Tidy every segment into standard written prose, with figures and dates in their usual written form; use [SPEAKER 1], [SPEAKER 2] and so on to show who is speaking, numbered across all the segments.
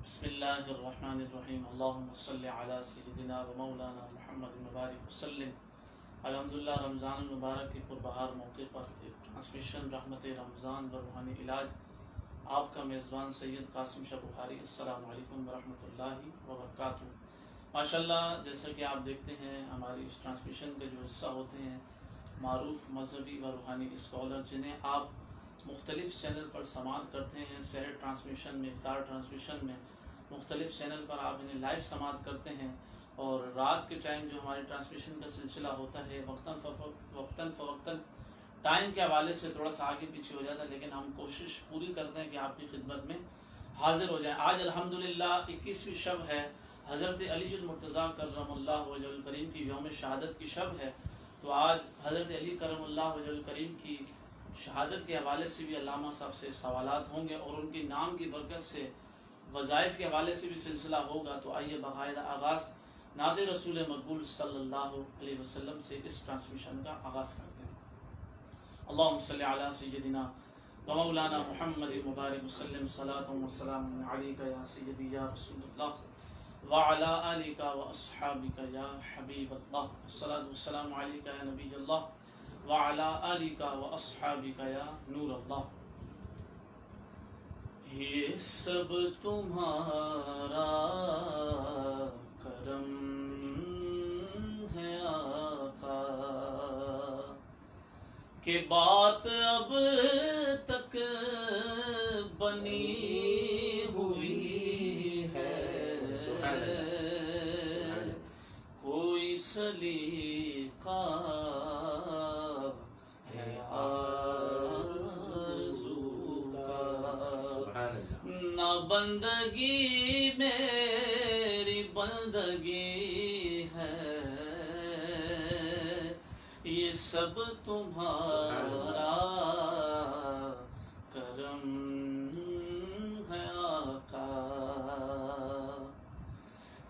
[SPEAKER 1] بسم اللہ الرحمن الرحیم اللہم صلی علی سیدنا و مولانا محمد مبارک وسلم۔ الحمدللہ رمضان المبارک کے پربہار موقع پر ایک ٹرانسمیشن رحمت رمضان و روحانی علاج، آپ کا میزبان سید قاسم شاہ بخاری۔ السلام علیکم ورحمۃ اللہ وبرکاتہ۔ ماشاءاللہ، جیسا کہ آپ دیکھتے ہیں ہماری اس ٹرانسمیشن کے جو حصہ ہوتے ہیں معروف مذہبی و روحانی اسکالر، جنہیں آپ مختلف چینل پر سماعت کرتے ہیں، سحر ٹرانسمیشن میں، افطار ٹرانسمیشن میں، مختلف چینل پر آپ انہیں لائیو سماعت کرتے ہیں، اور رات کے ٹائم جو ہماری ٹرانسمیشن کا سلسلہ ہوتا ہے وقتاً فوقتاً ٹائم کے حوالے سے تھوڑا سا آگے پیچھے ہو جاتا ہے، لیکن ہم کوشش پوری کرتے ہیں کہ آپ کی خدمت میں حاضر ہو جائیں۔ آج الحمدللہ 21ویں شب ہے، حضرت علی المرتضیٰ کرم اللہ وجہ الکریم کی یوم شہادت کی شب ہے۔ تو آج حضرت علی کرم اللہ وجہ الکریم کی شہادت کے حوالے سے بھی علامہ صاحب سے سوالات ہوں گے، اور ان کی نام کی برکت سے وظائف کے حوالے سے بھی سلسلہ ہوگا۔ تو آئیے باقاعدہ آغاز نعت رسول مقبول صلی اللہ علیہ وسلم سے اس ٹرانسمیشن کا آغاز کرتے ہیں۔ اللہم صلی علی سیدنا و مولانا محمد مبارک وسلم، صلاۃ و سلام علیک یا سیدی یا رسول اللہ وعلی آلک و اصحابک یا حبیب اللہ، الصلاۃ والسلام علیک یا نبی اللہ وعلی آلک و اصحابک یا نور اللہ۔ یہ سب تمہارا کرم ہے آقا، کہ بات اب تک بنی ہوئی ہے، کوئی سلیقہ ہے نہ بندگی میری بندگی ہے، یہ سب تمہارا کرم ہے آقا۔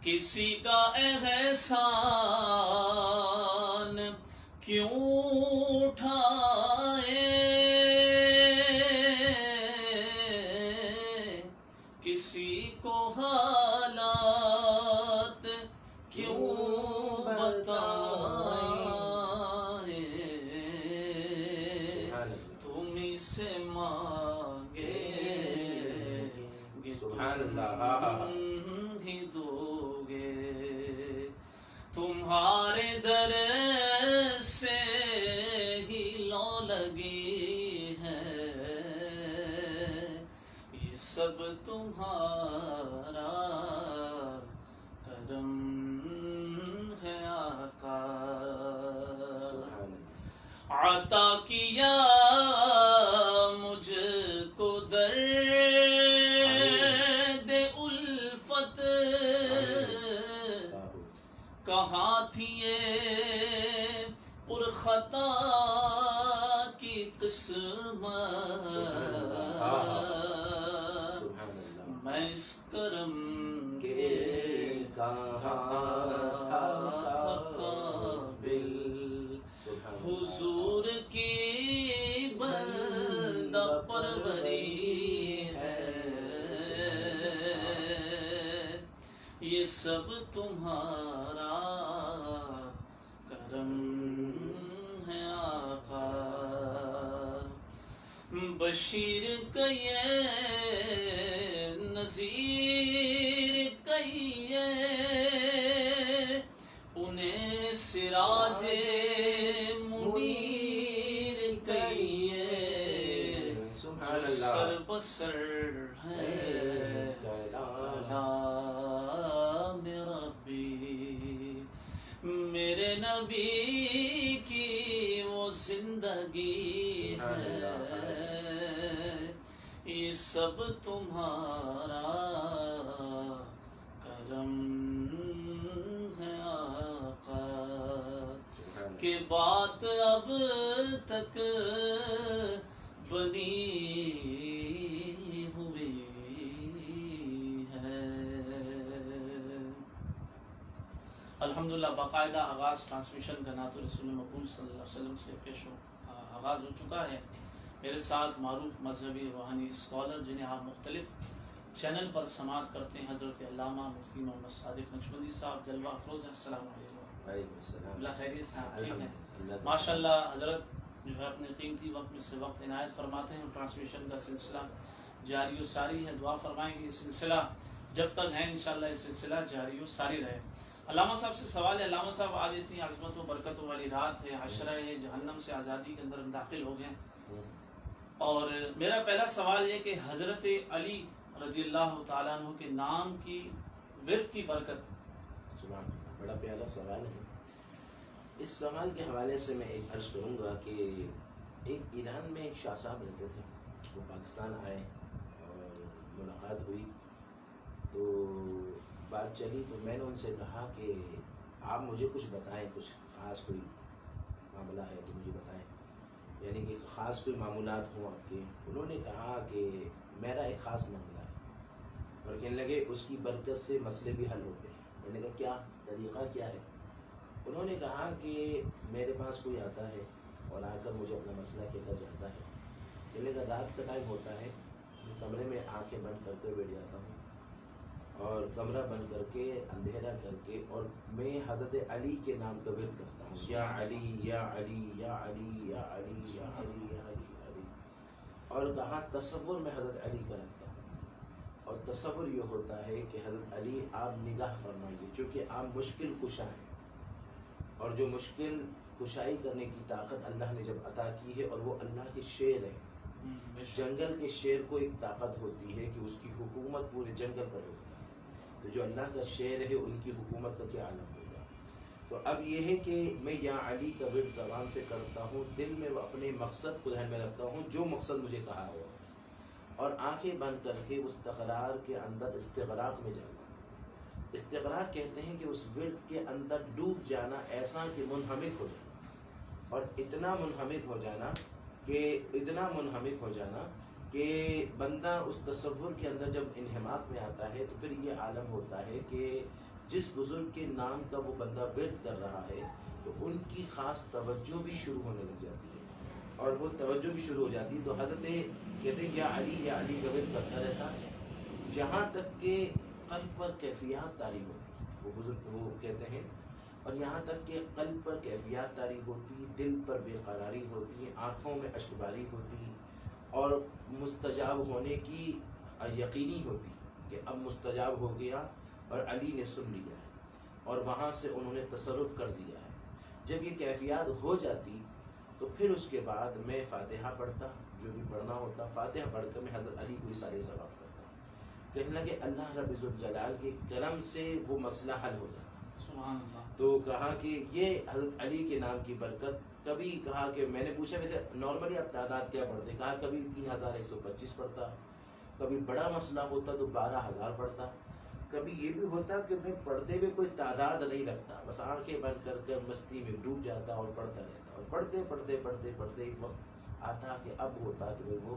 [SPEAKER 1] کسی کا احسان کیوں اٹھائے، کسی کو حالات کیوں بتائیں، تم ہی سے مانگے گے تم ہی دو گے، تمہارے در سے ہی لو لگی ہے، یہ سب تمہارا کرم ہے آقا۔ عطا کیا مجھ کو درد الفت، کہاں تھی یہ پرخطا کی قسمت، میں اس کرم کے کہاں تھا قابل، حضور کی بندہ پروری ہے، یہ سب تمہارا کرم ہے آقا۔ بشیر کہیے نذیر کہیے، انہیں سراج منیر کہیے، جو سر بسر ہے کلام ربی، میرے نبی کی وہ زندگی ہے، یہ سب تمہارا کرم ہے آقا، کہ بات اب تک بنی ہوئی ہے۔ الحمدللہ باقاعدہ آغاز ٹرانسمیشن کا نعت رسول مقبول صلی اللہ علیہ وسلم سے آغاز ہو چکا ہے۔ میرے ساتھ معروف مذہبی روحانی اسکالر جنہیں آپ مختلف چینل پر سماعت کرتے ہیں حضرت علامہ مفتی محمد صادق نقشبندی صاحب جلوہ افروز ہیں. السلام علیکم.
[SPEAKER 2] وعلیکم السلام.
[SPEAKER 1] اللہ خیریت سے آپ ٹھیک ہیں؟ ماشاء اللہ حضرت جو ہے اپنے قیمتی وقت میں سے وقت عنایت فرماتے ہیں. ٹرانسمیشن کا سلسلہ جاری و ساری ہے. دعا فرمائیں کہ یہ سلسلہ جب تک ہے انشاءاللہ یہ سلسلہ جاری و ساری رہے. علامہ صاحب سے سوال ہے. علامہ صاحب آج اتنی عظمت و برکتوں والی رات ہے, حشر ہے, جہنم سے آزادی کے اندر ہم داخل ہو گئے, اور میرا پہلا سوال یہ کہ حضرت علی رضی اللہ تعالیٰ عنہ کے نام کی ورد کی برکت.
[SPEAKER 2] سبحان اللہ, بڑا پیارا سوال ہے. اس سوال کے حوالے سے میں ایک عرض کروں گا کہ ایک ایران میں ایک شاہ صاحب رہتے تھے. وہ پاکستان آئے اور ملاقات ہوئی تو بات چلی, تو میں نے ان سے کہا کہ آپ مجھے کچھ بتائیں, کچھ خاص کوئی معاملہ ہے تو مجھے بتائیں, یعنی کہ خاص کوئی معمولات ہوں آپ کے. انہوں نے کہا کہ میرا ایک خاص معاملہ ہے, اور کہنے لگے اس کی برکت سے مسئلے بھی حل ہوتے ہیں. میں نے کہا کیا طریقہ کیا ہے؟ انہوں نے کہا کہ میرے پاس کوئی آتا ہے اور آ کر مجھے اپنا مسئلہ کہہ کر جاتا ہے. کہنے لگا رات کا ٹائم ہوتا ہے, میں کمرے میں آنکھیں بند کرتے بیٹھ جاتا ہوں, اور کمرہ بند کر کے اندھیرا کر کے, اور میں حضرت علی کے نام کا ورد کرتا ہوں, یا علی یا علی یا علی یا علی یا علی یا علی یا علی. اور کہا تصور میں حضرت علی کا رکھتا ہوں, اور تصور یہ ہوتا ہے کہ حضرت علی آپ نگاہ فرمائیے, چونکہ آپ مشکل کشا ہیں, اور جو مشکل کشائی کرنے کی طاقت اللہ نے جب عطا کی ہے, اور وہ اللہ کے شیر ہے. جنگل کے شیر کو ایک طاقت ہوتی ہے کہ اس کی حکومت پورے جنگل پر ہوتی ہے, تو جو اللہ کا شیر ہے ان کی حکومت کا کیا عالم ہوگا. تو اب یہ ہے کہ میں یا علی کا ورد زبان سے کرتا ہوں, دل میں اپنے مقصد کو ذہن میں رکھتا ہوں جو مقصد مجھے کہا ہوا, اور آنکھیں بند کر کے اس تقرار کے اندر استغراق میں جانا. استغراق کہتے ہیں کہ اس ورد کے اندر ڈوب جانا, ایسا کہ منہمک ہو جانا, اور اتنا منہمک ہو جانا کہ بندہ اس تصور کے اندر جب انہماک میں آتا ہے, تو پھر یہ عالم ہوتا ہے کہ جس بزرگ کے نام کا وہ بندہ ورد کر رہا ہے تو ان کی خاص توجہ بھی شروع ہونے لگ جاتی ہے, اور وہ توجہ بھی شروع ہو جاتی ہے. تو حضرت کہتے ہیں یا علی کا ورد کرتا رہتا ہے جہاں تک کہ قلب پر کیفیات طاری ہوتی, وہ بزرگ وہ کہتے ہیں, اور یہاں تک کہ قلب پر کیفیات طاری ہوتی, دل پر بے قراری ہوتی, آنکھوں میں اشکباری ہوتی, اور مستجاب ہونے کی یقینی ہوتی کہ اب مستجاب ہو گیا اور علی نے سن لیا ہے, اور وہاں سے انہوں نے تصرف کر دیا ہے. جب یہ کیفیات ہو جاتی تو پھر اس کے بعد میں فاتحہ پڑھتا, جو بھی پڑھنا ہوتا فاتحہ پڑھ کر میں حضرت علی کو سارے ثواب کرتا. کہنے لگے اللہ رب ذوالجلال کے کرم سے وہ مسئلہ حل ہو جاتا.
[SPEAKER 1] سبحان اللہ.
[SPEAKER 2] تو کہا کہ یہ حضرت علی کے نام کی برکت. کبھی کہا کہ میں نے پوچھا ویسے نارملی آپ تعداد کیا پڑھتے, کہا کبھی 3125 پڑھتا, کبھی بڑا مسئلہ ہوتا تو 12000 پڑھتا, کبھی یہ بھی ہوتا کہ میں پڑھتے ہوئے کوئی تعداد نہیں رکھتا, بس آنکھیں بند کر کے مستی میں ڈوب جاتا اور پڑھتا رہتا, اور پڑھتے ایک وقت آتا کہ اب ہوتا کہ وہ,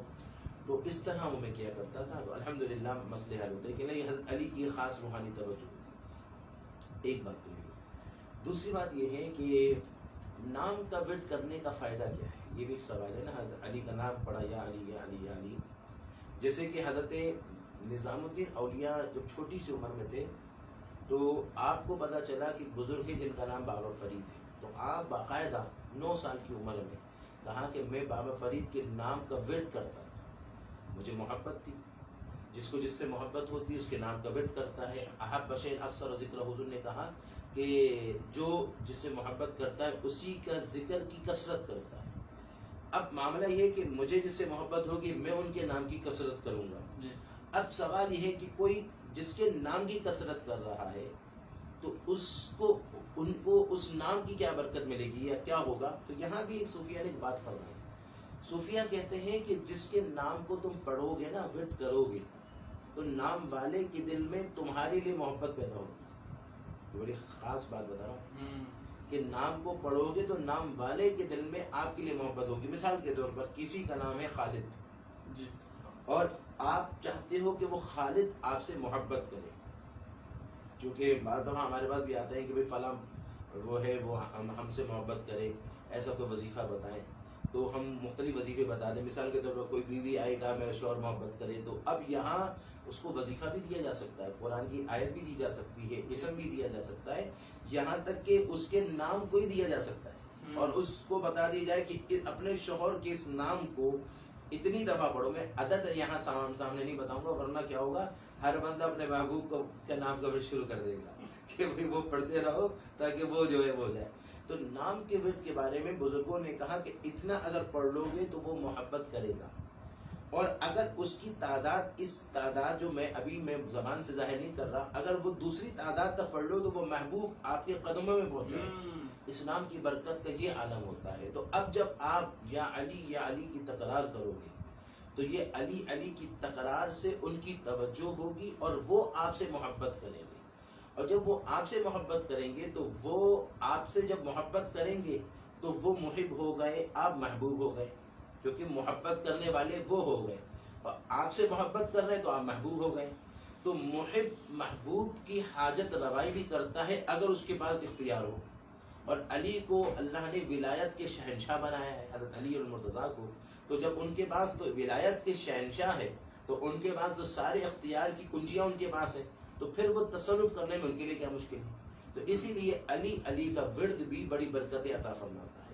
[SPEAKER 2] تو اس طرح وہ میں کیا کرتا تھا. تو الحمدللہ مسئلے حل ہوتے کہ نہیں, حضرت علی کی خاص روحانی توجہ. ایک بات تو یہ. دوسری بات یہ ہے کہ نام کا ورد کرنے کا فائدہ کیا ہے, یہ بھی ایک سوال ہے نا. حضرت علی کا نام پڑھا یا علی یا علی یا علی, جیسے کہ حضرت نظام الدین اولیاء جب چھوٹی سی عمر میں تھے تو آپ کو پتہ چلا کہ بزرگ ہے جن کا نام بابا فرید ہے, تو آپ باقاعدہ 9 سال کی عمر میں کہا کہ میں بابا فرید کے نام کا ورد کرتا تھا, مجھے محبت تھی, جس کو جس سے محبت ہوتی ہے اس کے نام کا ورد کرتا ہے. احب شیء اکثر ذکر, حضور نے کہا کہ جو جس سے محبت کرتا ہے اسی کا ذکر کی کثرت کرتا ہے. اب معاملہ یہ ہے کہ مجھے جس سے محبت ہوگی میں ان کے نام کی کثرت کروں گا. اب سوال یہ ہے کہ کوئی جس کے نام کی کثرت کر رہا ہے تو ان کو اس نام کی کیا برکت ملے گی یا کیا ہوگا. تو یہاں بھی ایک صوفیہ نے ایک بات فرمائی. صوفیہ کہتے ہیں کہ جس کے نام کو تم پڑھو گے نا, ورد کرو گے, تو نام والے کے دل میں تمہارے لیے محبت پیدا ہوگی. بڑی خاص بات بتا رہا ہوں کہ نام کو پڑھو گے تو نام والے کے دل میں آپ کے لیے محبت ہوگی. مثال کے طور پر کسی کا نام ہے خالد جی, اور آپ چاہتے ہو کہ وہ خالد آپ سے محبت کرے, کیونکہ بعض دفعہ ہمارے پاس بھی آتا ہے کہ بھائی فلاں وہ ہے وہ ہم سے محبت کرے, ایسا کوئی وظیفہ بتائیں, تو ہم مختلف وظیفے بتا دیں. مثال کے طور پر کوئی بیوی آئے گا میرا شوہر محبت کرے, تو اب یہاں اس کو وظیفہ بھی دیا جا سکتا ہے، قرآن کی آیت بھی دی جا سکتی ہے، اسم بھی دیا جا سکتا ہے، یہاں تک کہ اس کے نام کو ہی دیا جا سکتا ہے اور اس کو بتا دی جائے کہ اپنے شوہر کے اس نام کو اتنی دفعہ پڑھو. میں عدد یہاں سامنے نہیں بتاؤں گا ورنہ کیا ہوگا، ہر بندہ اپنے محبوب کو کا نام کا ورد شروع کر دے گا کہ بھئی وہ پڑھتے رہو تاکہ وہ جو ہے وہ ہو جائے. تو نام کے ورد کے بارے میں بزرگوں نے کہا کہ اتنا اگر پڑھ لو گے تو وہ محبت کرے گا، اور اگر اس کی تعداد اس تعداد جو میں زبان سے ظاہر نہیں کر رہا، اگر وہ دوسری تعداد تک پڑھ لو تو وہ محبوب آپ کے قدموں میں پہنچے. اسلام کی برکت کا یہ عالم ہوتا ہے. تو اب جب آپ یا علی کی تکرار کرو گے تو یہ علی کی تکرار سے ان کی توجہ ہوگی اور وہ آپ سے محبت کریں گے، اور جب وہ آپ سے محبت کریں گے تو وہ آپ سے جب محبت کریں گے تو وہ محب ہو گئے، آپ محبوب ہو گئے، کیونکہ محبت کرنے والے وہ ہو گئے، اور آپ سے محبت کر رہے ہیں تو آپ محبوب ہو گئے. تو محب محبوب کی حاجت روائی بھی کرتا ہے اگر اس کے پاس اختیار ہو. اور علی کو اللہ نے ولایت کے شہنشاہ بنایا ہے، حضرت علی المرتضیٰ کو. تو جب ان کے پاس تو ولایت کے شہنشاہ ہے تو ان کے پاس جو سارے اختیار کی کنجیاں ان کے پاس ہے، تو پھر وہ تصرف کرنے میں ان کے لیے کیا مشکل ہے. تو اسی لیے علی کا ورد بھی بڑی برکتیں عطا فرماتا ہے.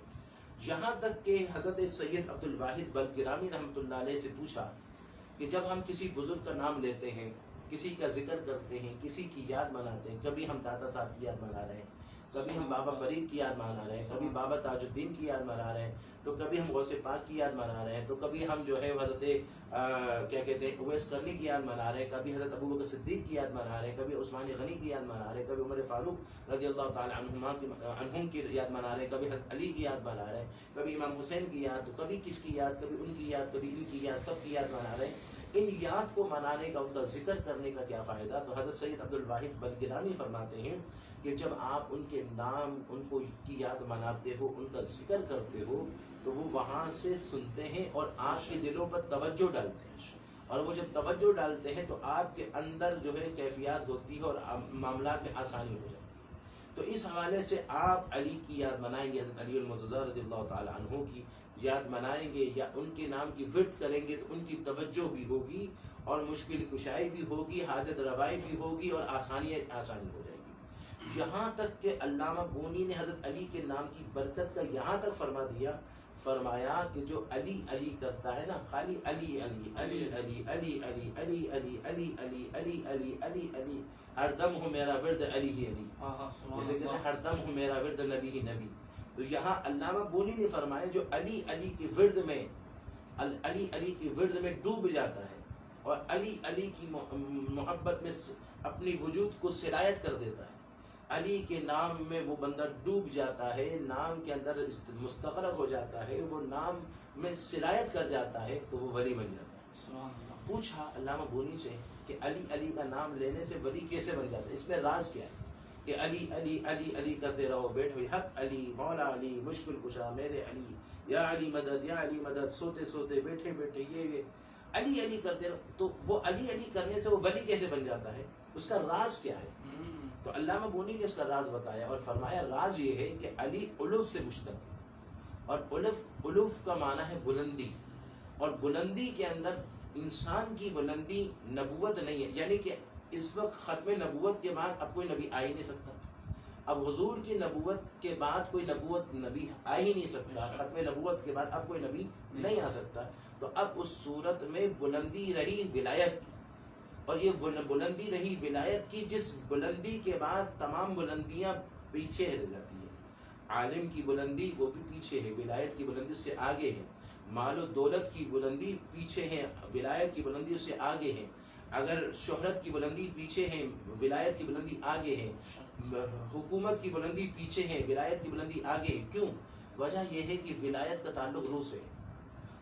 [SPEAKER 2] یہاں تک کہ حضرت سید عبد الواحد بلگرامی رحمۃ اللہ علیہ سے پوچھا کہ جب ہم کسی بزرگ کا نام لیتے ہیں، کسی کا ذکر کرتے ہیں، کسی کی یاد مناتے ہیں، کبھی ہم داتا صاحب کی یاد منا رہے ہیں، کبھی ہم بابا فرید کی یاد منا رہے ہیں، کبھی بابا تاج الدین کی یاد منا رہے ہیں، تو کبھی ہم غوث پاک کی یاد منا رہے ہیں، تو کبھی ہم جو ہے حضرت کیا کہتے ہیں اویس کرنی کی یاد منا رہے ہیں، کبھی حضرت ابو بکر صدیق کی یاد منا رہے ہیں، کبھی عثمان غنی کی یاد منا رہے ہیں، کبھی عمر فاروق رضی اللہ تعالی عنہم کی یاد منا رہے ہیں، کبھی حضرت علی کی یاد منا رہے ہیں، کبھی امام حسین کی یاد، تو کبھی کس کی یاد، کبھی ان کی یاد، کبھی ان کی یاد، سب کی یاد منا رہے ہیں. ان یاد کو منانے کا، ان کا ذکر کرنے کا کیا فائدہ؟ تو حضرت سید عبد الواحد بلگرامی فرماتے ہیں کہ جب آپ ان کے نام، ان کو کی یاد مناتے ہو، ان کا ذکر کرتے ہو، تو وہ وہاں سے سنتے ہیں اور آپ کے دلوں پر توجہ ڈالتے ہیں، اور وہ جب توجہ ڈالتے ہیں تو آپ کے اندر جو ہے کیفیات ہوتی ہے اور معاملات میں آسانی ہو جاتی ہے. تو اس حوالے سے آپ علی کی یاد منائیں گے، حضرت علی المرتضیٰ رضی اللہ تعالی عنہ کی یاد منائیں گے یا ان کے نام کی ورد کریں گے تو ان کی توجہ بھی ہوگی اور مشکل کشائی بھی ہوگی، حاجت روائی بھی ہوگی اور آسانی ہو جائے گی. یہاں تک کہ علامہ بونی نے حضرت علی کے نام کی برکت کا یہاں تک فرمایا کہ جو علی علی کرتا ہے نا، خالی علی علی علی علی علی علی علی علی علی علی علی علی علی علی، ہر دم ہو میرا ورد علی ہی علی، جیسے کہتے ہیں ہر دم ہو میرا ورد نبی ہی نبی. تو یہاں علامہ بونی نے فرمایا جو علی علی کی ورد میں ڈوب جاتا ہے اور علی علی کی محبت میں اپنی وجود کو سرایت کر دیتا ہے، علی کے نام میں وہ بندہ ڈوب جاتا ہے، نام کے اندر مستغرق ہو جاتا ہے، وہ نام میں سرایت کر جاتا ہے، تو وہ ولی بن جاتا ہے. پوچھا علامہ بونی سے کہ علی علی کا نام لینے سے ولی کیسے بن جاتا ہے، اس میں راز کیا ہے؟ کہ علی علی علی علی کرتے رہو، بیٹھو حق علی، مولا علی، مشکل کشا میرے علی، یا علی مدد، یا علی مدد، سوتے سوتے بیٹھے بیٹھے یہ علی علی کرتے رہو. تو وہ علی علی کرنے سے وہ ولی کیسے بن جاتا ہے، اس کا راز کیا ہے؟ تو علامہ بونی نے اس کا راز بتایا اور فرمایا راز یہ ہے کہ علی الف سے مشتق ہے، اور الف کا معنی ہے بلندی، اور بلندی کے اندر انسان کی بلندی نبوت نہیں ہے، یعنی کہ اس وقت ختم نبوت کے بعد اب کوئی نبی آ ہی نہیں سکتا، اب حضور کی نبوت کے بعد کوئی نبی آ ہی نہیں سکتا، ختم نبوت کے بعد اب کوئی نبی نہیں آ سکتا. تو اب اس صورت میں بلندی رہی ولایت کی، اور یہ بلندی رہی ولایت کی جس بلندی کے بعد تمام بلندیاں پیچھے رہ جاتی ہیں. عالم کی بلندی وہ بھی پیچھے ہے، ولایت کی بلندی اس سے آگے ہے، مال و دولت کی بلندی پیچھے ہے، ولایت کی بلندی اس سے آگے ہے، اگر شہرت کی بلندی پیچھے ہے، ولایت کی بلندی آگے ہے، حکومت کی بلندی پیچھے ہے، ولایت کی بلندی آگے ہے. کیوں؟ وجہ یہ ہے کہ ولایت کا تعلق روح سے ہے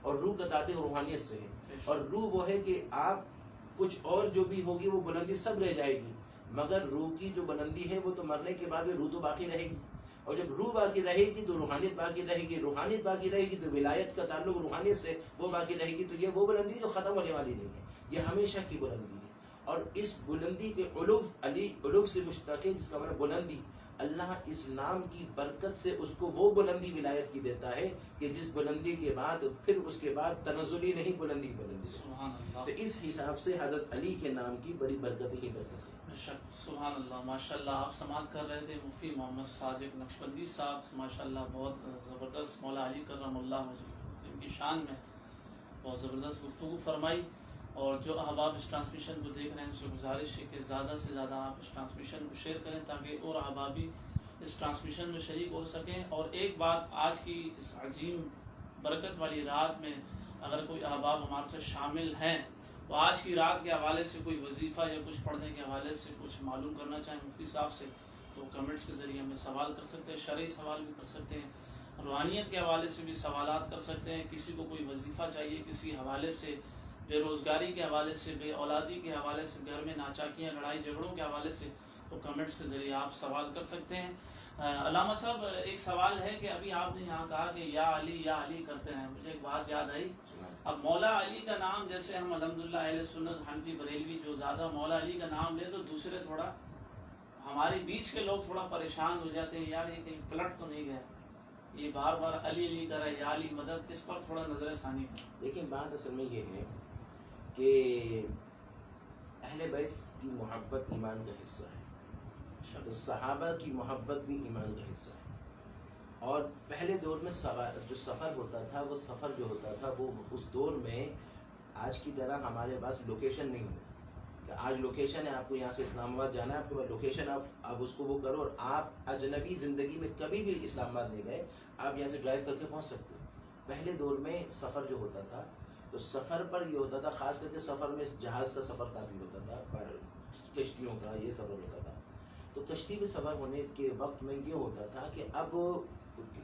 [SPEAKER 2] اور روح کا تعلق روحانیت سے ہے، اور روح وہ ہے کہ آپ کچھ اور جو بھی ہوگی وہ بلندی سب رہ جائے گی، مگر روح کی جو بلندی ہے وہ تو مرنے کے بعد روح تو باقی رہے گی، اور جب روح باقی رہے گی تو روحانیت باقی رہے گی، روحانیت باقی رہے گی تو ولایت کا تعلق روحانیت سے وہ باقی رہے گی. تو یہ وہ بلندی جو ختم ہونے والی نہیں ہے، یہ ہمیشہ کی بلندی ہے. اور اس بلندی کے علوف علی علوف سے مشتق ہے، جس کا مطلب بلندی، اللہ اس نام کی برکت سے اس کو وہ بلندی ولایت کی دیتا ہے کہ جس بلندی کے بعد پھر اس کے بعد تنزلی نہیں، بلندی بلندی۔
[SPEAKER 1] سبحان اللہ۔
[SPEAKER 2] تو اس حساب سے حضرت علی کے نام کی بڑی برکت ہی برکت ہے۔
[SPEAKER 1] سبحان اللہ، ماشاء اللہ۔ آپ سماعت کر رہے تھے مفتی محمد صادق نقشبندی صاحب، ماشاء اللہ بہت زبردست مولا علی کرم اللہ وجہہ ان کی شان میں بہت زبردست گفتگو فرمائی۔ اور جو احباب اس ٹرانسمیشن کو دیکھ رہے ہیں ان سے گزارش ہے کہ زیادہ سے زیادہ آپ اس ٹرانسمیشن کو شیئر کریں تاکہ اور احبابی اس ٹرانسمیشن میں شریک ہو سکیں۔ اور ایک بات، آج کی اس عظیم برکت والی رات میں اگر کوئی احباب ہمارے سے شامل ہیں تو آج کی رات کے حوالے سے کوئی وظیفہ یا کچھ پڑھنے کے حوالے سے کچھ معلوم کرنا چاہیں مفتی صاحب سے تو کمنٹس کے ذریعے ہمیں سوال کر سکتے ہیں، شرعی سوال بھی کر سکتے ہیں، روحانیت کے حوالے سے بھی سوالات کر سکتے ہیں۔ کسی کو کوئی وظیفہ چاہیے کسی حوالے سے، بے روزگاری کے حوالے سے، بے اولادی کے حوالے سے، گھر میں ناچاکیاں لڑائی جھگڑوں کے حوالے سے، تو کمنٹس کے ذریعے آپ سوال کر سکتے ہیں۔ علامہ صاحب ایک سوال ہے کہ ابھی آپ نے یہاں کہا کہ یا علی کرتے ہیں، مجھے ایک بات یاد آئی۔ اب مولا علی کا نام جیسے ہم الحمدللہ اہل سنت حنفی بریلوی جو زیادہ مولا علی کا نام لے تو دوسرے تھوڑا ہمارے بیچ کے لوگ تھوڑا پریشان ہو جاتے ہیں، یار یہ کہیں پلٹ تو نہیں گیا، یہ بار بار علی کر رہا ہے، یا علی مدد، اس پر تھوڑا نظر ثانی کریں۔
[SPEAKER 2] لیکن بات اصل میں یہ ہے کہ اہل بیت کی محبت ایمان کا حصہ ہے، تو صحابہ کی محبت بھی ایمان کا حصہ ہے۔ اور پہلے دور میں جو سفر ہوتا تھا، وہ سفر جو ہوتا تھا وہ اس دور میں آج کی طرح ہمارے پاس لوکیشن نہیں ہے کہ آج لوکیشن ہے، آپ کو یہاں سے اسلام آباد جانا ہے، آپ کے پاس لوکیشن، آپ اس کو وہ کرو اور آپ اجنبی زندگی میں کبھی بھی اسلام آباد نہیں گئے، آپ یہاں سے ڈرائیو کر کے پہنچ سکتے ہو۔ پہلے دور میں سفر جو ہوتا تھا تو سفر پر یہ ہوتا تھا، خاص کر کے سفر میں جہاز کا سفر کافی ہوتا تھا، کشتیوں کا یہ سفر ہوتا تھا۔ تو کشتی میں سفر ہونے کے وقت میں یہ ہوتا تھا کہ اب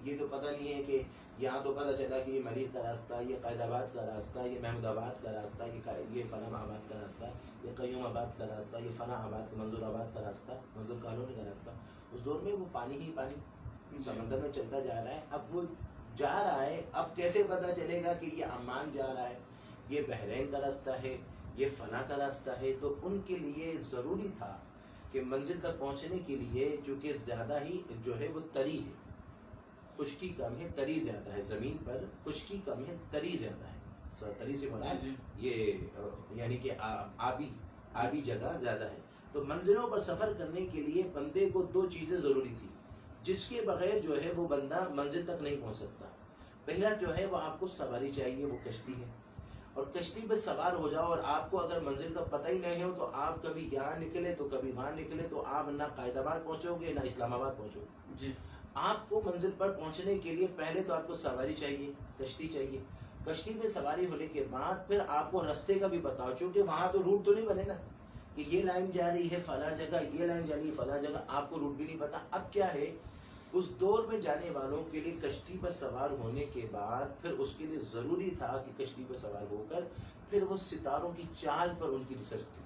[SPEAKER 2] یہ تو پتہ نہیں ہے کہ یہاں تو پتہ چلا کہ یہ ملیر کا راستہ، یہ قائد آباد کا راستہ، یہ محمود آباد کا راستہ، یہ فلاں آباد کا راستہ، یہ قیوم آباد کا راستہ، یہ فلاں آباد منظور آباد کا راستہ، منظور کالونی کا راستہ۔ اس دور میں وہ پانی ہی پانی سمندر میں چلتا جا رہا ہے۔ اب وہ جا رہا ہے، اب کیسے پتہ چلے گا کہ یہ عمان جا رہا ہے، یہ بحرین کا راستہ ہے، یہ فلاں کا راستہ ہے؟ تو ان کے لیے ضروری تھا کہ منزل تک پہنچنے کے لیے، چونکہ زیادہ ہی جو ہے وہ تری ہے، خشکی کم ہے، تری زیادہ ہے، زمین پر خشکی کم ہے، تری زیادہ ہے۔ تری سے مراد یہ یعنی کہ آبی جگہ زیادہ ہے۔ تو منزلوں پر سفر کرنے کے لیے بندے کو دو چیزیں ضروری تھی جس کے بغیر جو ہے وہ بندہ منزل تک نہیں پہنچ سکتا۔ پہلا جو ہے وہ آپ کو سواری چاہیے، وہ کشتی ہے، اور کشتی پہ سوار ہو جاؤ، اور آپ کو اگر منزل کا پتہ ہی نہیں ہو تو آپ کبھی یہاں نکلے تو کبھی وہاں نکلے تو آپ نہ قائد آباد پہنچو گے نہ اسلام آباد پہنچو گے۔
[SPEAKER 1] جی،
[SPEAKER 2] آپ کو منزل پر پہنچنے کے لیے پہلے تو آپ کو سواری چاہیے، کشتی چاہیے۔ کشتی پہ سواری ہونے کے بعد پھر آپ کو راستے کا بھی بتاؤ، چونکہ وہاں تو روٹ تو نہیں بنے نا کہ یہ لائن جا رہی ہے فلاں جگہ، یہ لائن جا رہی ہے فلاں جگہ، آپ کو روٹ بھی نہیں پتا۔ اب کیا ہے، اس دور میں جانے والوں کے لیے کشتی پر سوار ہونے کے بعد پھر اس کے لیے ضروری تھا کہ کشتی پر سوار ہو کر پھر وہ ستاروں کی چال پر ان کی ریسرچ تھی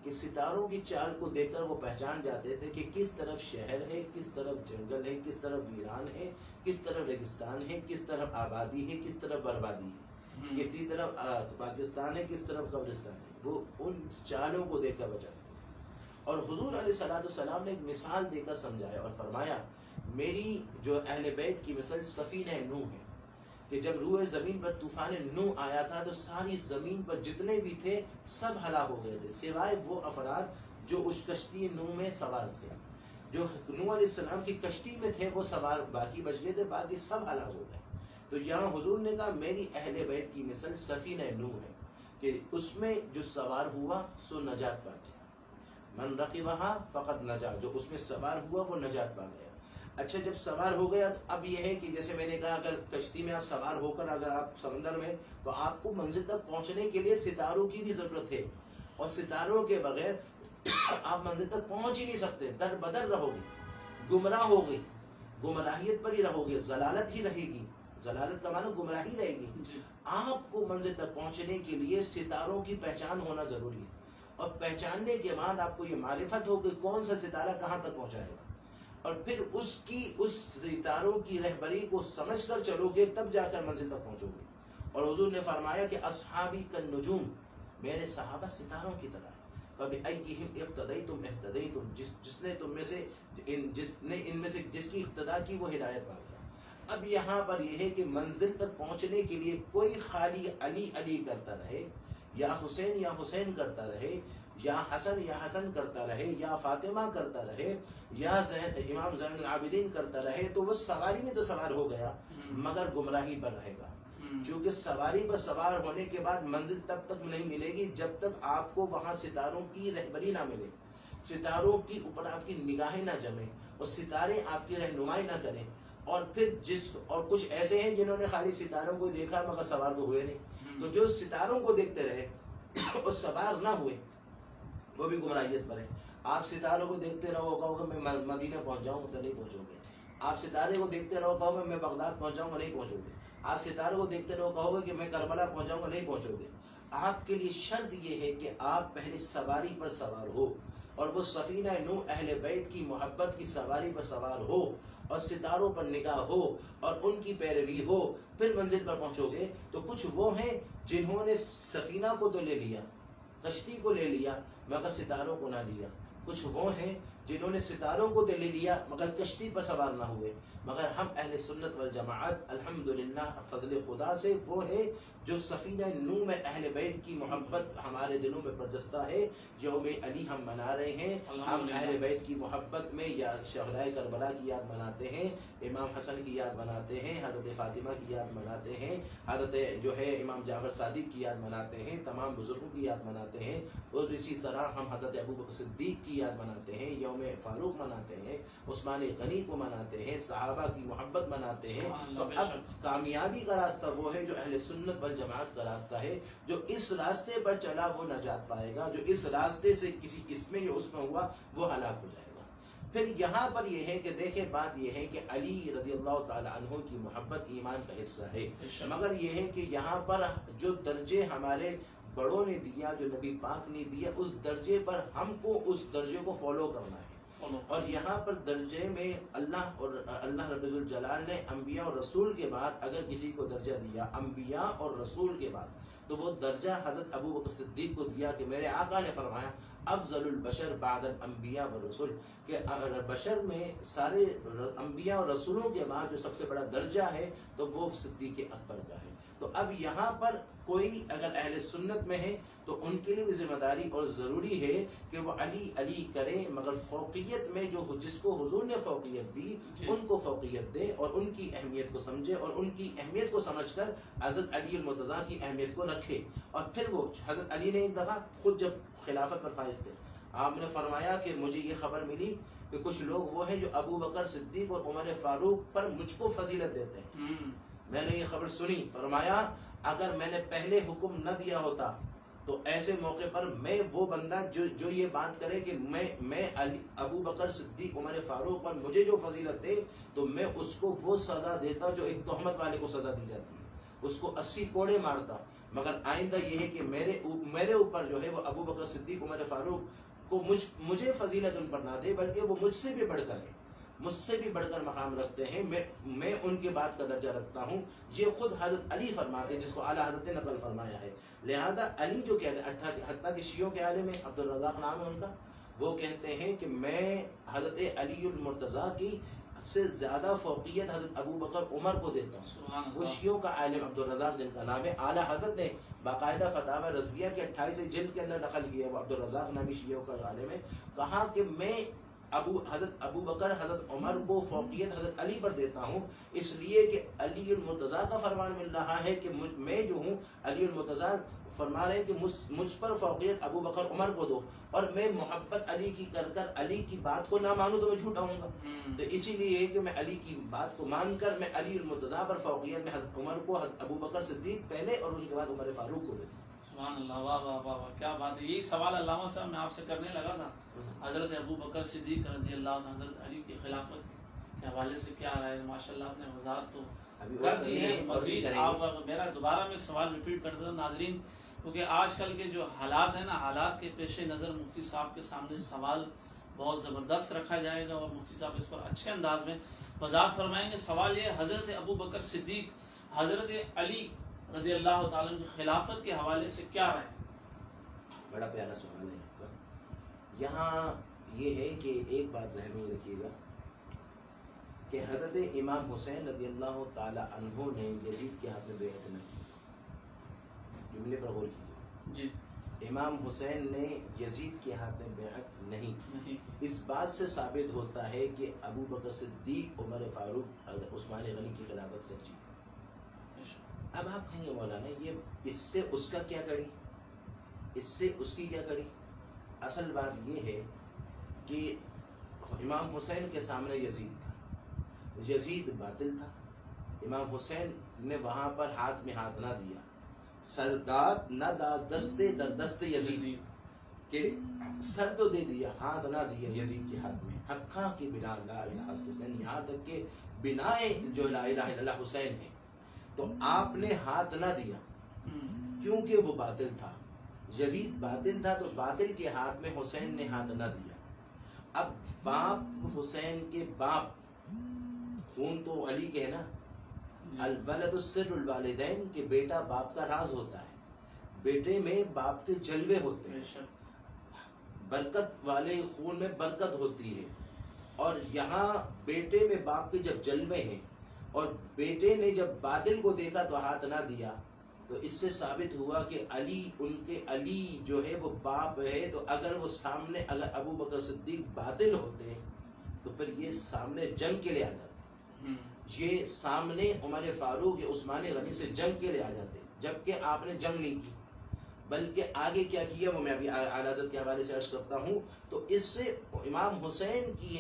[SPEAKER 2] کہ ستاروں کی چال کو دیکھ کر وہ پہچان جاتے تھے کہ کس طرف شہر ہے، کس طرف جنگل ہے، کس طرف ویران ہے، کس طرف ریگستان ہے، کس طرف آبادی ہے، کس طرف بربادی ہے، کسی طرف پاکستان ہے، کس طرف قبرستان ہے۔ وہ ان چالوں کو دیکھ کر بچاتے تھے۔ اور حضور علیہ الصلوۃ والسلام نے ایک مثال دے کر سمجھایا اور فرمایا، میری جو اہل بیت کی مثل سفینہ نوح ہے کہ جب روئے زمین پر طوفان نوح آیا تھا تو ساری زمین پر جتنے بھی تھے سب ہلاک ہو گئے تھے، سوائے وہ افراد جو اس کشتی نوح میں سوار تھے۔ جو نوح علیہ السلام کی کشتی میں تھے وہ سوار باقی بچ گئے تھے، باقی سب ہلاک ہو گئے۔ تو یہاں حضور نے کہا میری اہل بیت کی مثل سفینہ نوح ہے کہ اس میں جو سوار ہوا سو نجات پا گیا، من رقبہا فقط نجا، جو اس میں سوار ہوا وہ نجات پا گیا۔ اچھا، جب سوار ہو گیا تو اب یہ ہے کہ جیسے میں نے کہا اگر کشتی میں آپ سوار ہو کر اگر آپ سمندر میں تو آپ کو منزل تک پہنچنے کے لیے ستاروں کی بھی ضرورت ہے، اور ستاروں کے بغیر آپ منزل تک پہنچ ہی نہیں سکتے، در بدر رہو گے، گمراہ ہو گئی، گمراہیت پر ہی رہو گے، ضلالت ہی رہے گی، ضلالت کا معنی گمراہی رہے گی۔ آپ کو منزل تک پہنچنے کے لیے ستاروں کی پہچان ہونا ضروری ہے، اور پہچاننے کے بعد آپ کو یہ معرفت ہو کہ کون سا ستارہ کہاں تک پہنچائے گا، اور پھر اس ستاروں کی رہبری کو سمجھ کر چلو گے تب جا کر منزل تک پہنچو گے۔ اور حضور نے فرمایا کہ اصحابی کالنجوم، میرے صحابہ ستاروں کی طرح ہیں، فبأیہم اقتدیتم اہتدیتم، جس نے تم میں سے ان میں سے جس کی اقتدا کی وہ ہدایت پا گیا۔ اب یہاں پر یہ ہے کہ منزل تک پہنچنے کے لیے کوئی خالی علی علی کرتا رہے، یا حسین کرتا رہے، یا حسن کرتا رہے، یا فاطمہ کرتا رہے، یا امام زین العابدین کرتا رہے، تو وہ سواری میں تو سوار ہو گیا مگر گمراہی پر رہے گا۔ چونکہ سواری پر سوار ہونے کے بعد منزل تک نہیں ملے گی جب تک آپ کو وہاں ستاروں کی رہبری نہ ملے، ستاروں کی اوپر آپ کی نگاہیں نہ جمیں اور ستارے آپ کی رہنمائی نہ کریں۔ اور پھر اور کچھ ایسے ہیں جنہوں نے خالی ستاروں کو دیکھا مگر سوار تو ہوئے نہیں، تو جو ستاروں کو دیکھتے رہے اور سوار نہ ہوئے وہ بھی گمراہیت پر ہے۔ آپ ستاروں کو دیکھتے رہو، کہو کہ میں مدینہ پہنچ جاؤں تو نہیں پہنچو گے۔ آپ ستارے کو دیکھتے رہو، کہو کہ میں بغداد پہنچ جاؤں گا، نہیں پہنچو گے۔ آپ ستاروں کو دیکھتے رہو، کہو گے کہ میں کربلا پہنچ جاؤں گا، نہیں پہنچو گے۔ آپ کے لیے شرط یہ ہے کہ آپ پہلے سواری پر سوار ہو، اور وہ سفینہ نوح اہل بیت کی محبت کی سواری پر سوار ہو، اور ستاروں پر نگاہ ہو اور ان کی پیروی ہو، پھر منزل پر پہنچو گے۔ تو کچھ وہ ہیں جنہوں نے سفینہ کو تو لے لیا، کشتی کو لے لیا مگر ستاروں کو نہ لیا۔ کچھ وہ ہیں جنہوں نے ستاروں کو تو لے لیا مگر کشتی پر سوار نہ ہوئے۔ مگر ہم اہل سنت والجماعت الحمدللہ فضل خدا سے وہ ہے جو سفینہ نوح میں اہل بیت کی محبت ہمارے دلوں میں برجستہ ہے۔ یوم علی ہم منا رہے ہیں، ہم اہل بیت کی محبت میں یا شہدائے کربلا کی یاد مناتے ہیں، امام حسن کی یاد مناتے ہیں، حضرت فاطمہ کی یاد مناتے ہیں، حضرت جو ہے امام جعفر صادق کی یاد مناتے ہیں، تمام بزرگوں کی یاد مناتے ہیں، اور اسی طرح ہم حضرت ابوبکر صدیق کی یاد مناتے ہیں، یوم فاروق مناتے ہیں، عثمان غنی کو مناتے ہیں، صحابہ کی محبت مناتے ہیں۔ تو اب کامیابی کا راستہ وہ ہے جو اہل سنت والجماعت کا راستہ ہے، جو اس راستے پر چلا وہ نجات پائے گا، جو اس راستے سے کسی اس میں یا اس میں ہوا وہ ہلاک ہو جائے گا۔ پھر یہاں پر یہ ہے کہ دیکھیں بات یہ ہے کہ علی رضی اللہ تعالی عنہ کی محبت ایمان کا حصہ ہے، مگر یہ ہے کہ یہاں پر جو درجے ہمارے بڑوں نے دیا، جو نبی پاک نے دیا، اس درجے پر ہم کو اس درجے کو فالو کرنا ہے۔ اور یہاں پر درجے میں اللہ رب الجلال نے انبیاء اور رسول کے بعد اگر کسی کو درجہ دیا انبیاء اور رسول کے بعد، تو وہ درجہ حضرت ابوبکر صدیق کو دیا کہ میرے آقا نے فرمایا افضل البشر بعد الانبیاء والرسل، کہ بشر میں سارے انبیاء اور رسولوں کے بعد جو سب سے بڑا درجہ ہے تو وہ صدیق اکبر کا ہے۔ تو اب یہاں پر کوئی اگر اہل سنت میں ہے تو ان کے لیے بھی ذمہ داری اور ضروری ہے کہ وہ علی علی کریں، مگر فوقیت میں جو جس کو حضور نے فوقیت دی ان کو فوقیت دے اور ان کی اہمیت کو سمجھے، اور ان کی اہمیت کو سمجھ کر حضرت علی المرتضیٰ کی اہمیت کو رکھے۔ اور پھر وہ حضرت علی نے ایک دفعہ خود جب خلافت پر فائز تھے، آپ نے فرمایا کہ مجھے یہ خبر ملی کہ کچھ لوگ وہ ہیں جو ابو بکر صدیق اور عمر فاروق پر مجھ کو فضیلت دیتے ہیں۔ میں نے یہ خبر سنی، فرمایا اگر میں نے پہلے حکم نہ دیا ہوتا تو ایسے موقع پر میں وہ بندہ جو یہ بات کرے کہ میں ابو بکر صدیق عمر فاروق پر مجھے جو فضیلت دے تو میں اس کو وہ سزا دیتا جو ایک تہمت والے کو سزا دی جاتی ہے، اس کو 80 کوڑے مارتا۔ مگر آئندہ یہ ہے کہ میرے اوپر جو ہے وہ ابو بکر صدیق عمر فاروق کو مجھے فضیلت ان پر نہ دے، بلکہ وہ مجھ سے بھی بڑھ کر ہے، مجھ سے بھی بڑھ کر مقام رکھتے ہیں، میں ان کے بات کا درجہ رکھتا ہوں۔ یہ خود حضرت علی فرماتے ہیں، جس کو اعلیٰ حضرت نے نقل فرمایا ہے۔ لہذا علی جو کہتے ہیں، حتیٰ کہ شیعوں کے عالم میں عبدالرزاق نام ہے ان کا، وہ کہتے ہیں کہ میں حضرت علی المرتضیٰ کی سے زیادہ فوقیت حضرت ابو بکر عمر کو دیتا ہوں۔ وہ شیعوں کا عالم عبدالرزاق جن کا نام ہے، اعلیٰ حضرت نے باقاعدہ فتاوی رضویہ کے 28 جلد کے اندر نقل کیا، وہ عبدالرزاق نامی شیعوں کا عالم ہے، کہا کہ میں حضرت ابو بکر حضرت عمر کو فوقیت حضرت علی پر دیتا ہوں، اس لیے کہ علی المرتضیٰ کا فرمان مل رہا ہے کہ میں جو ہوں، علی المرتضیٰ فرما رہے ہیں کہ مجھ پر فوقیت ابو بکر عمر کو دو، اور میں محبت علی کی کر علی کی بات کو نہ مانوں تو میں جھوٹا ہوں گا۔ تو اسی لیے کہ میں علی کی بات کو مان کر میں علی المرتضیٰ پر فوقیت میں حضرت عمر کو، حضرت ابو بکر صدیق پہلے اور اس کے بعد عمر فاروق کو دیتا ہوں۔
[SPEAKER 1] سبحان اللہ، واہ واہ واہ واہ، کیا بات ہے۔ یہی سوال علامہ صاحب میں آپ سے کرنے لگا تھا، حضرت ابو بکر صدیق رضی اللہ عنہ حضرت علی کی خلافت کے حوالے سے کیا رائے ہے؟ ماشاءاللہ آپ نے وضاحت تو کر دی ہے، مزید آپ میرا دوبارہ میں سوال ریپیٹ کرتا ہوں ناظرین، کیونکہ آج کل کے جو حالات ہیں نا، حالات کے پیش نظر مفتی صاحب کے سامنے سوال بہت زبردست رکھا جائے گا، اور مفتی صاحب اس پر اچھے انداز میں وضاحت فرمائیں گے۔ سوال یہ حضرت ابو بکر صدیق حضرت علی رضی اللہ تعالیٰ کی خلافت کے حوالے سے کیا رائے؟
[SPEAKER 2] بڑا پیارا سوال ہے آپ کا۔ یہاں یہ ہے کہ ایک بات ذہن میں رکھیے گا کہ حضرت امام حسین رضی اللہ تعالی عنہ نے یزید کے ہاتھ میں بیعت نہ کی. جملے پر غور کیجیے.
[SPEAKER 1] جی.
[SPEAKER 2] امام حسین نے یزید کے ہاتھ میں بیعت نہیں کی.
[SPEAKER 1] نہیں.
[SPEAKER 2] اس بات سے ثابت ہوتا ہے کہ ابو بکر صدیق، عمر فاروق، عثمان غنی کی خلافت سچی تھی. اب آپ کہیں گے مولانا یہ اس سے اس کا کیا کری، اس سے اس کی کیا کری؟ اصل بات یہ ہے کہ امام حسین کے سامنے یزید تھا، یزید باطل تھا. امام حسین نے وہاں پر ہاتھ میں ہاتھ نہ دیا، سرداد نہ دا دستے در دست یزید، کہ سر تو دے دیا، ہاتھ نہ دیا یزید کے ہاتھ میں. حقاں کی بنا لا الہ الا حسین، یہاں تک کہ بنا جو لا الہ الا اللہ حسین ہے، تو آپ نے ہاتھ نہ دیا کیونکہ وہ باطل تھا. یزید باطل تھا تو باطل کے ہاتھ میں حسین نے ہاتھ نہ دیا. اب باپ حسین کے باپ، خون تو علی کے ہے نا، الولد السر الوالدین، کہ بیٹا باپ کا راز ہوتا ہے، بیٹے میں باپ کے جلوے ہوتے ہیں، برکت والے خون میں برکت ہوتی ہے. اور یہاں بیٹے میں باپ کے جب جلوے ہیں اور بیٹے نے جب باطل کو دیکھا تو ہاتھ نہ دیا، تو اس سے ثابت ہوا کہ علی، ان کے علی جو ہے وہ باپ ہے. تو اگر وہ سامنے، اگر ابو بکر صدیق باطل ہوتے تو پھر یہ سامنے جنگ کے لیے آ جاتے، یہ سامنے عمر فاروق یا عثمان غنی سے جنگ کے لیے آ جاتے. جبکہ آپ نے جنگ نہیں کی، بلکہ آگے کیا کیا وہ میں ابھی اعلی حضرت کے حوالے سے عرض کرتا ہوں. تو اس سے امام حسین کی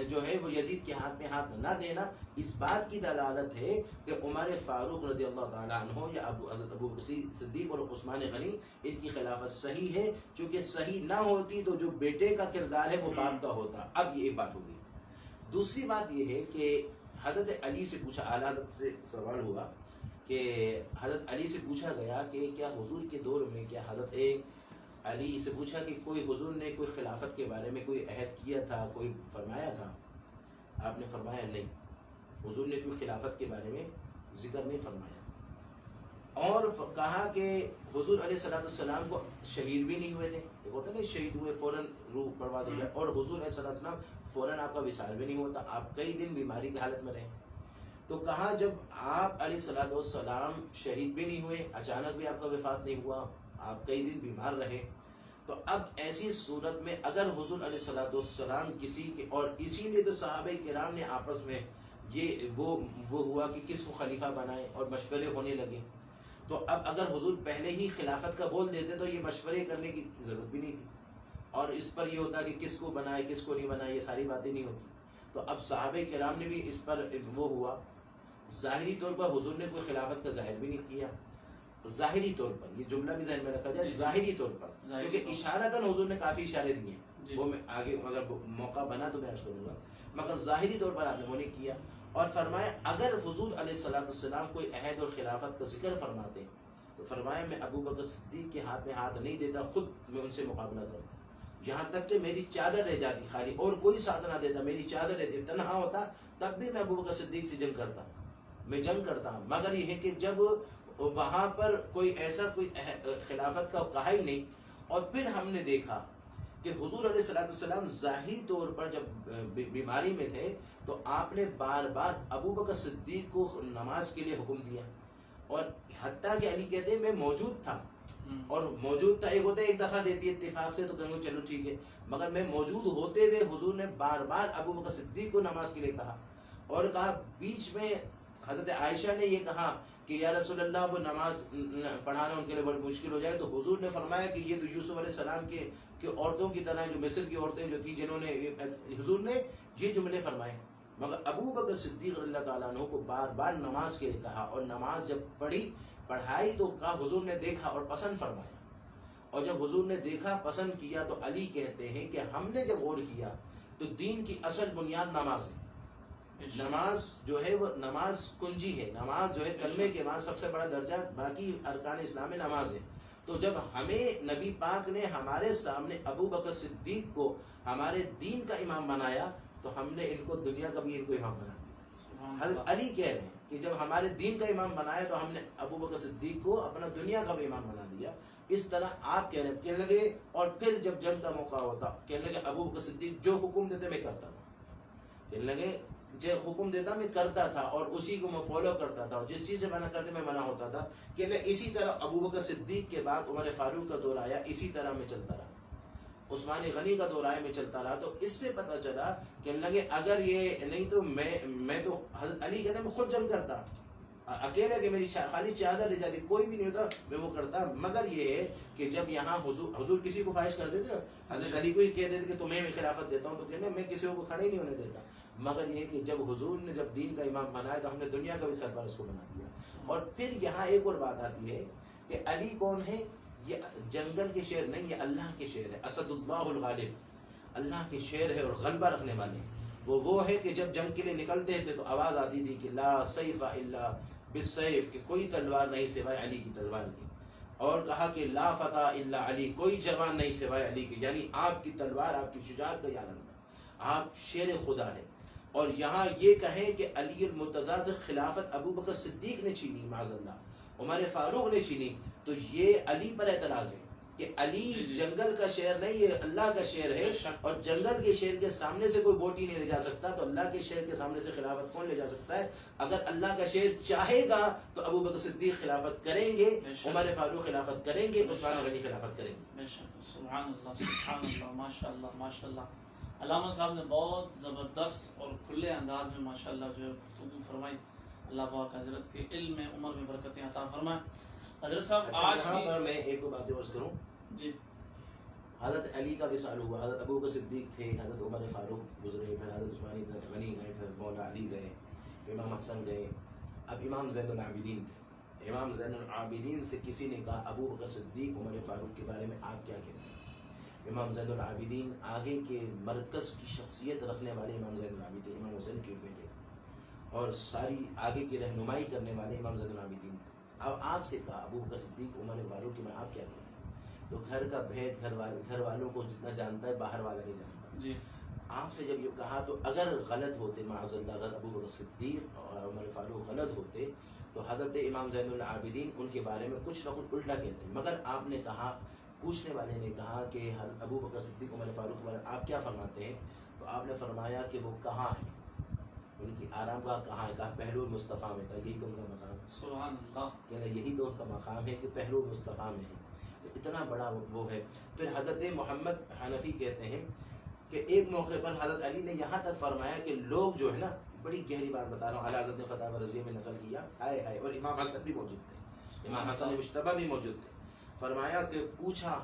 [SPEAKER 2] جو ہے وہ یزید کے ہاتھ میں ہاتھ نہ دینا اس بات کی دلالت ہے کہ عمر فاروق رضی اللہ تعالیٰ عنہ یا حضرت ابو بکر صدیق اور عثمان غنی، ان کی خلافت صحیح ہے. چونکہ صحیح نہ ہوتی تو جو بیٹے کا کردار ہے وہ باپ کا ہوتا. اب یہ ایک بات ہوگی. دوسری بات یہ ہے کہ حضرت علی سے پوچھا، اعلی حضرت سے سوال ہوا کہ حضرت علی سے پوچھا گیا کہ کیا حضور کے دور میں، کیا حضرت علی سے پوچھا کہ کوئی حضور نے کوئی خلافت کے بارے میں کوئی عہد کیا تھا، کوئی فرمایا تھا؟ آپ نے فرمایا نہیں، حضور نے کوئی خلافت کے بارے میں ذکر نہیں فرمایا. اور کہا کہ حضور علیہ السلام کو شہید بھی نہیں ہوئے تھے. ایک ہوتا ہے نا شہید ہوئے فوراً روح پرواز ہو جائے، اور حضور علیہ السلام فوراً آپ کا وصال بھی نہیں ہوتا، آپ کئی دن بیماری کی حالت میں رہے. تو کہا جب آپ علیہ السلام شہید بھی نہیں ہوئے، اچانک بھی آپ کا وفات نہیں ہوا، آپ کئی دن بیمار رہے، تو اب ایسی صورت میں اگر حضور علیہ السلام کسی کے، اور اسی لیے تو صحابہ کرام نے آپس میں یہ وہ ہوا کہ کس کو خلیفہ بنائے اور مشورے ہونے لگے. تو اب اگر حضور پہلے ہی خلافت کا بول دیتے تو یہ مشورے کرنے کی ضرورت بھی نہیں تھی، اور اس پر یہ ہوتا کہ کس کو بنائے کس کو نہیں بنائے، یہ ساری باتیں نہیں ہوتی. تو اب صحابہ کرام نے بھی اس پر وہ ہوا. ظاہری طور پر حضور نے کوئی خلافت کا ظاہر بھی نہیں کیا، ظاہری طور پر، یہ جملہ بھی ذہن میں رکھا جائے، ظاہری طور پر، کیونکہ اشارتاً حضور نے کافی اشارے دیے ہیں، وہ میں آگے اگر موقع بنا تو میں عرض کروں گا، مگر ظاہری طور پر آپ نے وہ نہیں کیا. اور فرمایا اگر حضور علیہ السلام کوئی عہد اور خلافت کا ذکر فرماتے تو فرمایا میں ابو بکر صدیق کے ہاتھ میں ہاتھ نہیں دیتا، خود میں ان سے مقابلہ کرتا، یہاں تک کہ میری چادر رہ جاتی خالی اور کوئی ساتھ نہ دیتا، میری چادر رہتی، تنہا ہوتا تب بھی میں ابو بکر صدیق سے جنگ کرتا، میں جنگ کرتا. مگر یہ ہے کہ جب وہاں پر کوئی ایسا کوئی خلافت کا کہا ہی نہیں، اور پھر ہم نے دیکھا کہ حضور علیہ السلام ظاہری طور پر جب بیماری میں تھے تو آپ نے بار بار ابو بکر صدیق کو نماز کے لیے حکم دیا، اور حتیٰ کہ علی کہتے ہیں میں موجود تھا، اور موجود تھا ایک ہوتا ہے ایک دفعہ دیتی ہے اتفاق سے تو کہیں گے چلو ٹھیک ہے، مگر میں موجود ہوتے ہوئے حضور نے بار بار ابو بکر صدیق کو نماز کے لیے کہا، اور کہا بیچ میں حضرت عائشہ نے یہ کہا کہ یا رسول اللہ وہ نماز پڑھانا ان کے لیے بڑی مشکل ہو جائے، تو حضور نے فرمایا کہ یہ تو یوسف علیہ السلام کے عورتوں کی طرح، جو مصر کی عورتیں جو تھی جنہوں نے، حضور نے یہ جملے فرمائے. مگر ابو بکر صدیق رضی اللہ تعالیٰ عنہ کو بار بار نماز کے لیے کہا، اور نماز جب پڑھائی تو کہا حضور نے دیکھا اور پسند فرمایا، اور جب حضور نے دیکھا پسند کیا تو علی کہتے ہیں کہ ہم نے جب غور کیا تو دین کی اصل بنیاد نماز ہے. نماز جو ہے وہ نماز کنجی ہے، نماز جو ہے کلمے کے بعد سب سے بڑا درجہ باقی ارکان اسلام میں نماز ہے. تو جب ہمیں نبی پاک نے ہمارے سامنے ابو بکر صدیق کو ہمارے دین کا امام بنایا تو ہم نے ان کو دنیا کا بھی ان کو امام بنا دیا. حضرت علی کہہ رہے ہیں کہ جب ہمارے دین کا امام بنایا تو ہم نے ابو بکر صدیق کو اپنا دنیا کا بھی امام بنا دیا. اس طرح آپ کہنے لگے. اور پھر جب جنگ کا موقع ہوتا کہنے لگے ابو بکر صدیق جو حکم دیتے میں کرتا تھا. کہنے لگے جو حکم دیتا میں کرتا تھا اور اسی کو میں فالو کرتا تھا, اور جس چیز سے منع کرتے میں منع ہوتا تھا. کہ اسی طرح ابو بکر صدیق کے بعد عمر فاروق کا دور آیا, اسی طرح میں چلتا رہا. عثمان غنی کا دور آیا میں چلتا رہا. تو اس سے پتہ چلا کہ لگے اگر یہ نہیں تو میں تو حضرت علی کہتے میں خود جنگ کرتا اکیلے, کہ میری خالی چادر لے جاتی, کوئی بھی نہیں ہوتا میں وہ کرتا. مگر یہ ہے کہ جب یہاں حضور کسی کو خواہش کر دیتے, حضرت علی کو ہی کہہ دیتے کہ تمہیں میں خلافت دیتا ہوں, تو کہنے میں کسی کو کھڑے نہیں ہونے دیتا. مگر یہ کہ جب حضور نے جب دین کا امام بنایا تو ہم نے دنیا کا بھی سربراہ اس کو بنا دیا. اور پھر یہاں ایک اور بات آتی ہے کہ علی کون ہے؟ یہ جنگل کے شیر نہیں, یہ اللہ کے شیر ہے. اسد اللہ الغالب, اللہ کے شیر ہے اور غلبہ رکھنے والے. وہ ہے کہ جب جنگ کے لیے نکلتے تھے تو آواز آتی تھی کہ لا سیف الا بالسیف, کہ کوئی تلوار نہیں سوائے علی کی تلوار کی. اور کہا کہ لا فتح الا علی, کوئی جوان نہیں سوائے علی کی. یعنی آپ کی تلوار آپ کی شجاعت کا یہ علم تھا, آپ شیر خدا ہے. اور یہاں یہ کہیں کہ علی المرتضیٰ سے خلافت ابو بکر صدیق نے چھینی, معاذ اللہ عمر فاروق نے چھینی, تو یہ علی پر اعتراض ہے کہ علی جنگل کا شیر نہیں, یہ اللہ کا شیر ہے. اور جنگل کے شیر کے سامنے سے کوئی بوٹی نہیں لے جا سکتا, تو اللہ کے شیر کے سامنے سے خلافت کون لے جا سکتا ہے؟ اگر اللہ کا شیر چاہے گا تو ابو بکر صدیق خلافت کریں گے, عمر فاروق خلافت کریں گے, عثمان غنی خلافت کریں گے.
[SPEAKER 1] سبحان اللہ, سبحان اللہ, ماشاء اللہ, ماشاء اللہ. علامہ صاحب نے بہت زبردست اور کھلے انداز میں ماشاء اللہ جو ہے گفتگو فرمائی. اللہ پاک حضرت کے علم میں عمر میں برکتیں عطا فرمائے. حضرت صاحب آج
[SPEAKER 2] پر میں ایک دو باتیں عرض کروں.
[SPEAKER 1] جی,
[SPEAKER 2] حضرت علی کا وصال ہوا, حضرت ابو بکر صدیق تھے, حضرت عمر فاروق گزرے, پھر حضرت عثمان غنی گئے, پھر مولا علی گئے, امام حسن گئے. اب امام زین العابدین تھے. امام زین العابدین سے کسی نے کہا ابو بکر صدیق عمر فاروق کے بارے میں آپ کیا کہتے ہیں؟ امام زین العابدین آگے کے مرکز کی شخصیت رکھنے والے امام زین العابدین, امام حسین کے بیٹے, اور ساری آگے کی رہنمائی کرنے والے امام زین العابدین تھے. اب آپ سے کہا ابو بکر صدیق عمر فاروق کے میں آپ کیا کہتے ہیں؟ تو گھر کا بھید گھر والوں کو جتنا جانتا ہے باہر والا نہیں جانتا.
[SPEAKER 1] جی,
[SPEAKER 2] آپ سے جب یہ کہا تو اگر غلط ہوتے معاذ اللہ, اگر ابو بکر صدیق اور عمر فاروق غلط ہوتے تو حضرت امام زین العابدین ان کے بارے میں کچھ نہ کچھ الٹا کہتے. مگر آپ نے کہا, پوچھنے والے نے کہا کہ حضرت ابو بکر صدیق عمر فاروق کے بارے میں آپ کیا فرماتے ہیں؟ تو آپ نے فرمایا کہ وہ کہاں ہیں, ان کی آرام گاہ کہاں ہے؟ کہا پہلو مصطفیٰ میں. کہا یہی تو ان کا مقام ہے.
[SPEAKER 1] سبحان اللہ,
[SPEAKER 2] کہنا یہی تو ان کا مقام ہے کہ پہلو مصطفیٰ میں ہے. تو اتنا بڑا وہ ہے. پھر حضرت محمد حنفی کہتے ہیں کہ ایک موقع پر حضرت علی نے یہاں تک فرمایا کہ لوگ جو ہے نا, بڑی گہری بات بتا رہا ہوں, اعلیٰ حضرت نے فتح رضیہ میں نقل کیا, آئے آئے, اور امام حسن بھی موجود تھے, امام حسن مشتبہ بھی موجود تھے. فرمایا کہ پوچھا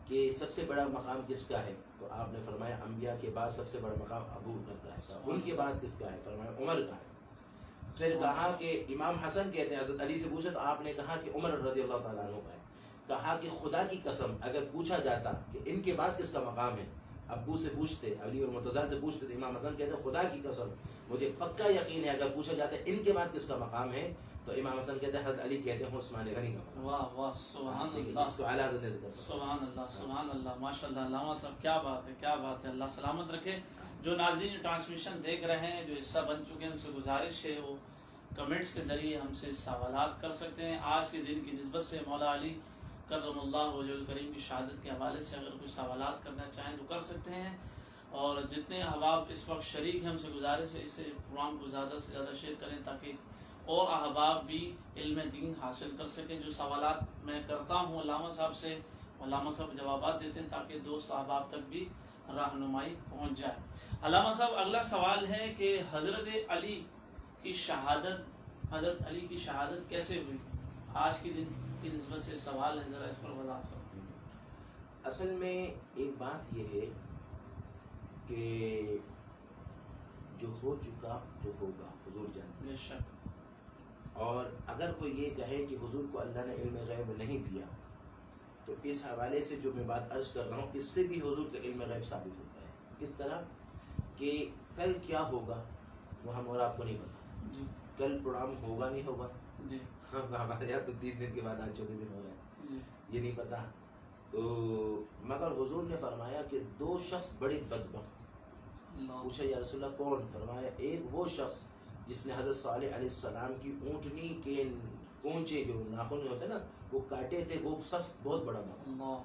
[SPEAKER 2] کہ سب سے بڑا مقام کس کا ہے؟ تو آپ نے فرمایا انبیاء کے بعد سب سے بڑا مقام ابو بکر کا ہے. ان کے بعد کس کا ہے؟ فرمایا عمر کا ہے. پھر کہا کہ امام حسن کہتے ہیں حضرت علی سے پوچھا تو آپ نے کہا کہ عمر رضی اللہ تعالیٰ عنہ کا ہے. کہا کہ خدا کی قسم اگر پوچھا جاتا کہ ان کے بعد کس کا مقام ہے, ابو سے پوچھتے, علی اور مرتضیٰ سے پوچھتے, تو امام حسن کہتے ہیں خدا کی قسم مجھے پکا یقین ہے اگر پوچھا جاتا ہے ان کے بعد کس کا مقام ہے, تو امام حسن کہتے ہیں حضرت علی کہتے ہیں عثمان غنی کا مقام.
[SPEAKER 1] واہ واہ, سبحان اللہ,
[SPEAKER 2] اس کو اعلیٰ حضرت نے ذکر.
[SPEAKER 1] سبحان اللہ, سبحان اللہ, ماشاء اللہ. علامہ صاحب کیا بات ہے, کیا بات ہے. اللہ سلامت رکھے. جو ناظرین ٹرانسمیشن دیکھ رہے ہیں, جو حصہ بن چکے ہیں, ان سے گزارش ہے وہ کمنٹس کے ذریعے ہم سے سوالات کر سکتے ہیں. آج کے دن کی نسبت سے مولا علی کرم اللہ وجہ الکریم کی شہادت کے حوالے سے اگر کوئی سوالات کرنا چاہیں تو کر سکتے ہیں. اور جتنے احباب اس وقت شریک ہیں, ہم سے گزارش ہے اسے پروگرام کو زیادہ سے زیادہ شیئر کریں تاکہ اور احباب بھی علم دین حاصل کر سکیں. جو سوالات میں کرتا ہوں علامہ صاحب سے, علامہ صاحب جوابات دیتے ہیں تاکہ دوست احباب تک بھی رہنمائی پہنچ جائے. علامہ صاحب اگلا سوال ہے کہ حضرت علی کی شہادت کیسے ہوئی؟ آج کے دن کی نسبت سے سوال ہے, ذرا اس پر وضاحت کریں.
[SPEAKER 2] اصل میں ایک بات یہ ہے کہ جو ہو چکا جو ہوگا حضور جانتے ہیں.
[SPEAKER 1] بے شک.
[SPEAKER 2] اور اگر کوئی یہ کہے کہ حضور کو اللہ نے علم غیب نہیں دیا, تو اس حوالے سے جو میں بات عرض کر رہا ہوں اس سے بھی حضور کا علم غیب ثابت ہوتا ہے. کس طرح کہ کل کیا ہوگا وہ ہم اور آپ کو نہیں پتا.
[SPEAKER 1] جی,
[SPEAKER 2] کل پروگرام ہوگا نہیں ہوگا,
[SPEAKER 1] جی,
[SPEAKER 2] ہمارے یہاں تو 3 دن کے بعد آج 14 دن ہو گئے,
[SPEAKER 1] جی,
[SPEAKER 2] یہ نہیں پتا. تو مگر حضور نے فرمایا کہ 2 شخص بڑے بدبخت. پوچھا یا رسول اللہ کون؟ فرمایا ایک وہ شخص جس نے حضرت صالح علیہ السلام کی اونٹنی کے کونچے جو ناخن ہوتے ہیں نا وہ کاٹے تھے وہ صف بہت بڑا تھا،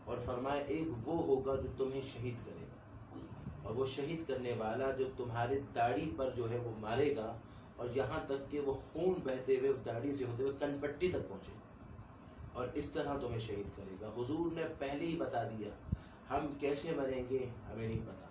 [SPEAKER 2] اور فرمایا ایک وہ ہوگا جو تمہیں شہید کرے گا، اور وہ شہید کرنے والا جو تمہارے داڑھی پر جو ہے وہ مارے گا، اور یہاں تک کہ وہ خون بہتے ہوئے داڑھی سے ہوتے ہوئے کن پٹی تک پہنچے گا، اور اس طرح تمہیں شہید کرے گا۔ حضور نے پہلے ہی بتا دیا، ہم کیسے مریں گے ہمیں نہیں پتا۔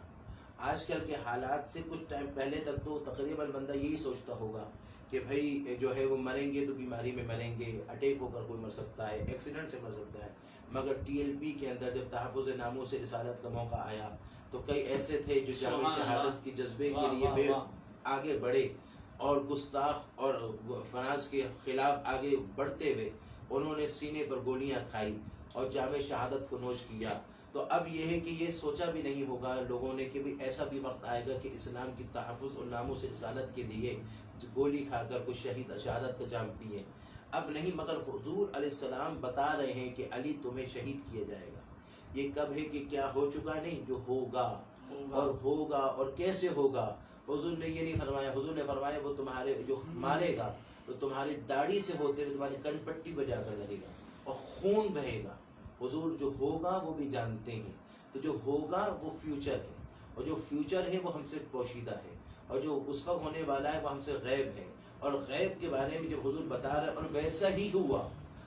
[SPEAKER 2] آج کل کے حالات سے کچھ ٹائم پہلے تک تو تقریباً بندہ یہی سوچتا ہوگا کہ بھائی جو ہے وہ مریں گے تو بیماری میں مریں گے، اٹیک ہو کر کوئی مر سکتا ہے، ایکسیڈنٹ سے مر سکتا ہے، مگر ٹی ایل پی کے اندر جب تحفظ ناموس رسالت کا موقع آیا تو کئی ایسے تھے جو جامع شہادت کے جذبے کے لیے بے آگے بڑھے، اور گستاخ اور فناس کے خلاف آگے بڑھتے ہوئے انہوں نے سینے پر گولیاں کھائی اور جامع شہادت کو نوش کیا۔ تو اب یہ ہے کہ یہ سوچا بھی نہیں ہوگا لوگوں نے کہ بھی ایسا بھی وقت آئے گا کہ اسلام کی تحفظ اور ناموس رسالت کے لیے گولی کھا کر کوئی شہید شہادت کا جام پیے۔ اب نہیں، مگر حضور علیہ السلام بتا رہے ہیں کہ علی تمہیں شہید کیا جائے گا۔ یہ کب ہے کہ کیا ہو چکا نہیں، جو ہوگا اور ہوگا اور کیسے ہوگا۔ حضور نے یہ نہیں فرمایا، حضور نے فرمایا وہ تمہارے جو مارے گا تو تمہاری داڑھی سے ہوتے ہوئے تمہاری کن پٹی پہ جا کر لگے گا اور خون بہے گا۔ حضور جو ہوگا وہ بھی جانتے ہیں، تو جو ہوگا وہ فیوچر ہے، اور جو فیوچر ہے وہ ہم سے پوشیدہ ہے، اور جو اس وقت ہونے والا ہے وہ ہم سے غیب ہے، اور غیب کے بارے میں جب حضور بتا رہے اور ویسا ہی ہوا،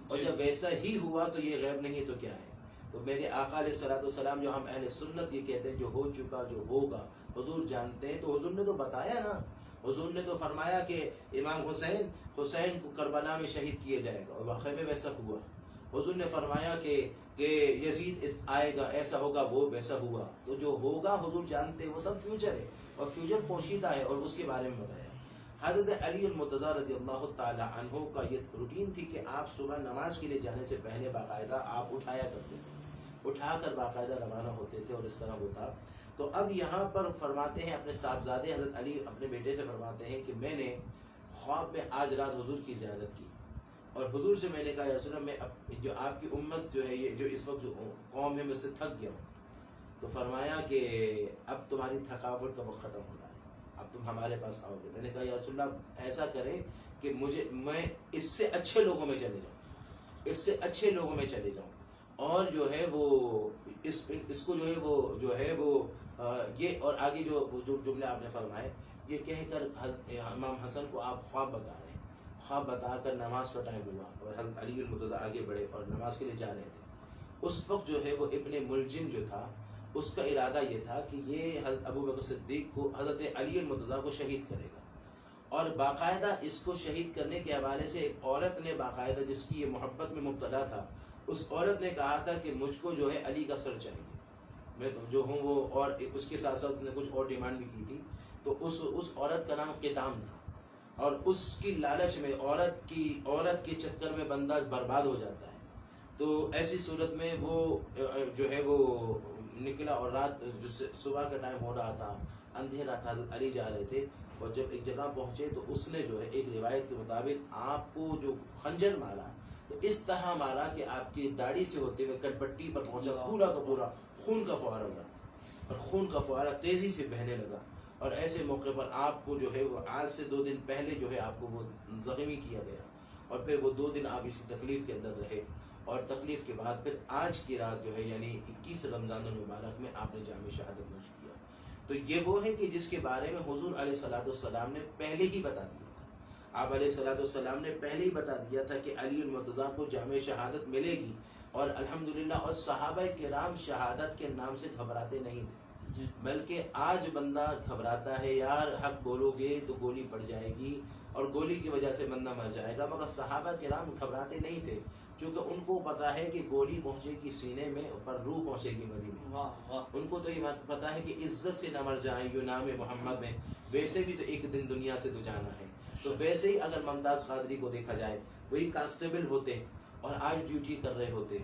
[SPEAKER 2] اور جب ویسا ہی ہوا تو یہ غیب نہیں تو کیا ہے۔ تو میرے آقا علیہ الصلوۃ والسلام جو ہم اہل سنت یہ کہتے ہیں جو ہو چکا جو ہوگا حضور جانتے ہیں، تو حضور نے تو بتایا نا، حضور نے تو فرمایا کہ امام حسین کو کربلا میں شہید کیا جائے گا، اور واقعی میں ویسا ہوا۔ حضور نے فرمایا کہ یزید آئے گا، ایسا ہوگا، وہ ویسا ہوا۔ تو جو ہوگا حضور جانتے ہیں، وہ سب فیوچر ہے، اور فیوچر پوشیدہ ہے، اور اس کے بارے میں بتایا۔ حضرت علی المرتضیٰ رضی اللہ تعالی عنہ کا یہ روٹین تھی کہ آپ صبح نماز کے لیے جانے سے پہلے باقاعدہ آپ اٹھایا کرتے تھے، اٹھا کر باقاعدہ روانہ ہوتے تھے، اور اس طرح وہ تھا۔ تو اب یہاں پر فرماتے ہیں اپنے صاحبزادے حضرت علی اپنے بیٹے سے فرماتے ہیں کہ میں نے خواب میں آج رات حضور کی زیارت کی، اور حضور سے میں نے کہا یا رسول اللہ میں جو آپ کی امت جو ہے یہ جو اس وقت جو قوم ہے میں اس سے تھک گیا ہوں۔ تو فرمایا کہ اب تمہاری تھکاوٹ کا وقت ختم ہو رہا ہے، اب تم ہمارے پاس آؤ گے۔ میں نے کہا یا رسول اللہ ایسا کرے کہ میں اس سے اچھے لوگوں میں چلے جاؤں، اس سے اچھے لوگوں میں چلے جاؤں، اور جو ہے وہ اس کو جو ہے وہ یہ، اور آگے جو جملے آپ نے فرمائے یہ کہہ کر امام حسن کو آپ خواب بتا رہے ہیں، خواب بتا کر نماز کا ٹائم ہوا، اور حضرت علی المرتضیٰ آگے بڑھے اور نماز کے لیے جا رہے تھے۔ اس وقت جو ہے وہ ابن ملجم جو تھا اس کا ارادہ یہ تھا کہ یہ حضرت ابو بکر صدیق کو حضرت علی المرتضیٰ کو شہید کرے گا، اور باقاعدہ اس کو شہید کرنے کے حوالے سے ایک عورت نے باقاعدہ جس کی یہ محبت میں مبتلا تھا، اس عورت نے کہا تھا کہ مجھ کو جو ہے علی کا سر چاہیے، میں جو ہوں وہ، اور اس کے ساتھ ساتھ اس نے کچھ اور ڈیمانڈ بھی کی تھی۔ تو اس عورت کا نام قیتام تھا، اور اس کی لالچ میں عورت کے چکر میں بندہ برباد ہو جاتا ہے۔ تو ایسی صورت میں وہ جو ہے وہ نکلا، اور رات جو صبح کا ٹائم ہو رہا تھا، اندھیرا تھا، علی جا رہے تھے، اور جب ایک جگہ پہنچے تو اس نے جو ہے ایک روایت کے مطابق آپ کو جو خنجر مارا تو اس طرح مارا کہ آپ کی داڑھی سے ہوتے ہوئے کن پٹی پر پہنچا، پورا کا پورا خون کا فوارہ لگا، اور خون کا فوارہ تیزی سے بہنے لگا، اور ایسے موقع پر آپ کو جو ہے وہ آج سے 2 دن پہلے جو ہے آپ کو وہ زخمی کیا گیا، اور پھر وہ 2 دن آپ اسی تکلیف کے اندر رہے، اور تکلیف کے بعد پھر آج کی رات جو ہے یعنی 21 رمضان المبارک میں آپ نے جامع شہادت نوش کیا۔ تو یہ وہ ہے کہ جس کے بارے میں حضور علیہ الصلوۃ والسلام نے پہلے ہی بتا دیا تھا، آپ علیہ الصلوۃ والسلام نے پہلے ہی بتا دیا تھا کہ علی المرتضیٰ کو جامع شہادت ملے گی، اور الحمدللہ، اور صحابہ کرام شہادت کے نام سے گھبراتے نہیں تھے، بلکہ آج بندہ گھبراتا ہے، یار حق بولو گے تو گولی پڑ جائے گی اور گولی کی وجہ سے بندہ مر جائے گا، مگر صحابہ کرام گھبراتے نہیں تھے، کیونکہ ان کو پتا ہے کہ گولی پہنچے گی سینے میں، پر روح پہنچے گی مدینے۔ ان کو تو یہ پتا ہے کہ عزت سے نہ مر جائیں یوں نام محمد میں، ویسے بھی تو ایک دن دنیا سے تو جانا ہے۔ تو ویسے ہی اگر ممتاز قادری کو دیکھا جائے، وہی کانسٹیبل ہوتے اور آج ڈیوٹی کر رہے ہوتے،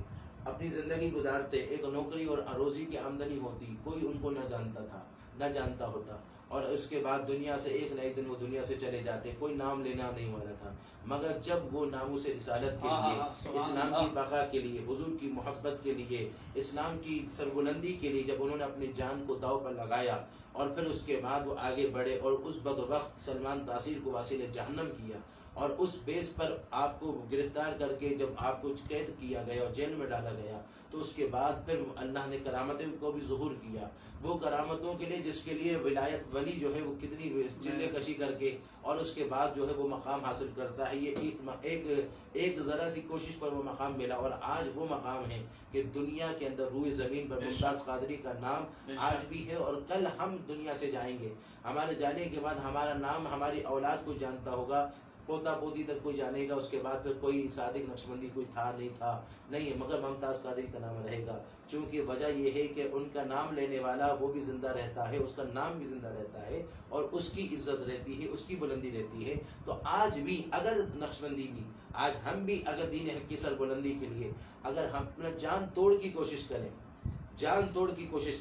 [SPEAKER 2] اپنی زندگی گزارتے، ایک نوکری اور روزی کی آمدنی ہوتی، کوئی ان کو نہ جانتا تھا، نہ جانتا ہوتا، اور اس کے بعد دنیا سے ایک نہ ایک دن وہ دنیا سے چلے جاتے، کوئی نام لینا نہیں والا تھا، مگر جب وہ ناموس رسالت کے لیے، اسلام کی بقا کے لیے، حضور کی محبت کے لیے، اسلام کی سربلندی کے لیے جب انہوں نے اپنی جان کو داؤ پر لگایا، اور پھر اس کے بعد وہ آگے بڑھے اور اس بدبخت سلمان تاثیر کو واصل جہنم کیا، اور اس بیس پر آپ کو گرفتار کر کے جب آپ کو قید کیا گیا اور جیل میں ڈالا گیا تو اس کے بعد پھر اللہ نے کرامتیں کو بھی ظہور کیا. وہ کرامتوں کے لیے جس کے لیے ولایت ولی جو ہے وہ کتنی چلے کشی کر کے اور اس کے بعد جو ہے وہ مقام حاصل کرتا ہے. یہ ایک ذرا سی کوشش پر وہ مقام ملا اور آج وہ مقام ہے کہ دنیا کے اندر روئے زمین پر ممتاز قادری کا نام آج بھی ہے. اور کل ہم دنیا سے جائیں گے, ہمارے جانے کے بعد ہمارا نام ہماری اولاد کو جانتا ہوگا, پوتا پوتی تک کوئی جانے گا. اس کے بعد پھر کوئی صادق نقشبندی کوئی تھا نہیں ہے, مگر ممتاز قادری کا نام رہے گا. چونکہ وجہ یہ ہے کہ ان کا نام لینے والا وہ بھی زندہ رہتا ہے, اس کا نام بھی زندہ رہتا ہے اور اس کی عزت رہتی ہے, اس کی بلندی رہتی ہے. تو آج بھی اگر نقشبندی بھی, آج ہم بھی اگر دین حق کی سر بلندی کے لیے اگر ہم اپنا جان توڑ کی کوشش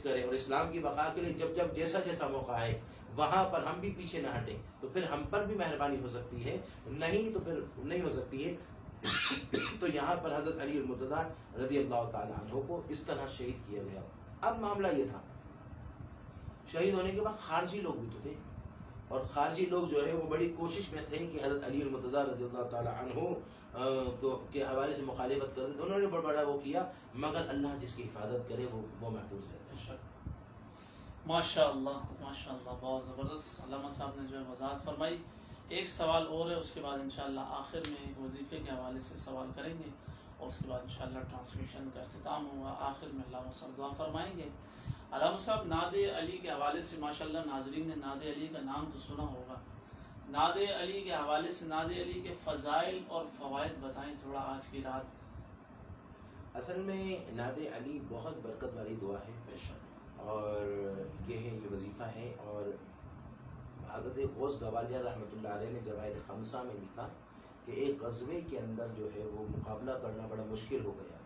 [SPEAKER 2] کریں اور اسلام کی بقا کے لیے جب جیسا جیسا موقع ہے وہاں پر ہم بھی پیچھے نہ ہٹیں تو پھر ہم پر بھی مہربانی ہو سکتی ہے, نہیں تو پھر نہیں ہو سکتی ہے. تو یہاں پر حضرت علی المرتضی رضی اللہ تعالیٰ عنہ کو اس طرح شہید کیا گیا. اب معاملہ یہ تھا, شہید ہونے کے بعد خارجی لوگ بھی تو تھے اور خارجی لوگ جو ہے وہ بڑی کوشش میں تھے کہ حضرت علی المرتضی رضی اللہ تعالیٰ عنہ کے حوالے سے مخالفت کر دیں. انہوں نے بڑا وہ کیا, مگر اللہ جس کی حفاظت کرے وہ محفوظ رہتا ہے.
[SPEAKER 1] ماشاء اللہ بہت زبردست علامہ صاحب نے جو ہے وضاحت فرمائی. ایک سوال اور ہے, اس کے بعد انشاءاللہ آخر میں وظیفے کے حوالے سے سوال کریں گے اور اس کے بعد انشاءاللہ ٹرانسمیشن کا اختتام ہوگا. آخر میں علامہ صاحب دعا فرمائیں گے. علامہ صاحب نعت علی کے حوالے سے ماشاءاللہ ناظرین نے نعت علی کا نام تو سنا ہوگا, نعت علی کے حوالے سے نعت علی کے فضائل اور فوائد بتائیں تھوڑا آج کی رات.
[SPEAKER 2] اصل میں نعت علی بہت برکت والی دعا ہے
[SPEAKER 1] بے شک,
[SPEAKER 2] اور یہ وظیفہ ہے. اور حضرت غوث گوالیہ رحمۃ اللہ علیہ نے جواہر خمسہ میں لکھا کہ ایک غزوے کے اندر جو ہے وہ مقابلہ کرنا بڑا مشکل ہو گیا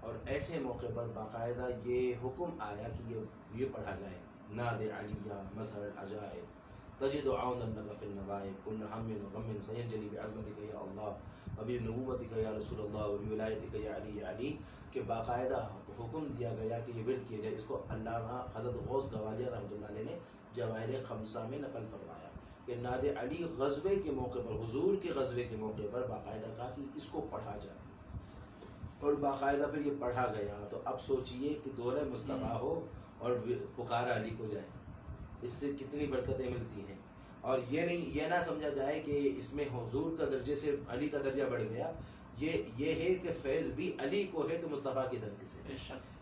[SPEAKER 2] اور ایسے موقع پر باقاعدہ یہ حکم آیا کہ یہ پڑھا جائے, نعت علیہ مظہر العجائب تجد عونا لک فی النوائب کل ہم وغم سینجلی بعظمتک یا اللہ وبنبوتک یا رسول اللہ وبولایتک یا علی یا علی, کہ باقاعدہ حکم دیا گیا کہ یہ ورد کیا جائے. اس کو علامہ حضرت غوث گوالیہ رحمۃ اللہ علیہ نے جواہر خمسہ میں نقل فرمایا کہ نعت علی غزوے کے موقع پر, حضور کے غزوے کے موقع پر باقاعدہ کہا کہ اس کو پڑھا جائے اور باقاعدہ پھر یہ پڑھا گیا. تو اب سوچئے کہ دور مصطفیٰ ہو اور پکارا علی کو جائے, اس سے کتنی برکتیں ملتی ہیں. اور یہ نہ سمجھا جائے کہ اس میں حضور کا درجے سے علی کا درجہ بڑھ گیا. یہ ہے کہ فیض بھی علی کو ہے تو مصطفیٰ کی درجے سے,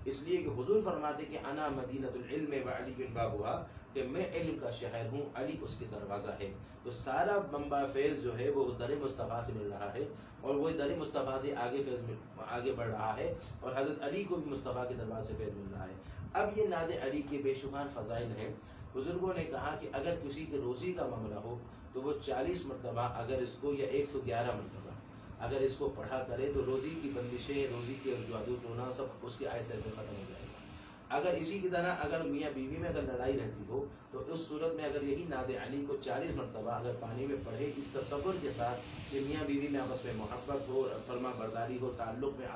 [SPEAKER 2] اس لیے کہ حضور فرماتے کہ انا مدینۃ العلم وعلی بابها, کہ میں علم کا شہر ہوں, علی اس کے دروازہ ہے. تو سارا منبع فیض جو ہے وہ در مصطفیٰ سے مل رہا ہے اور وہ در مصطفیٰ سے آگے بڑھ رہا ہے اور حضرت علی کو بھی مصطفیٰ کے دربار سے فیض مل رہا ہے. اب یہ نعت علی کے بے شمار فضائل ہیں. بزرگوں نے کہا کہ اگر کسی کے روزی کا معاملہ ہو تو وہ 40 مرتبہ اگر اس کو, یا 111 مرتبہ اگر اس کو پڑھا کرے تو روزی کی بندشیں, روزی کے جادو ٹونا سب اس کے ایسے ختم ہو جائے گا. اگر اسی کی طرح اگر میاں بیوی میں اگر لڑائی رہتی ہو تو اس صورت میں اگر یہی نعت علی کو 40 مرتبہ اگر پانی میں پڑھے, اس تصور کے ساتھ کہ میاں بیوی میں آپس میں محبت ہو, فرما برداری ہو, تعلق میں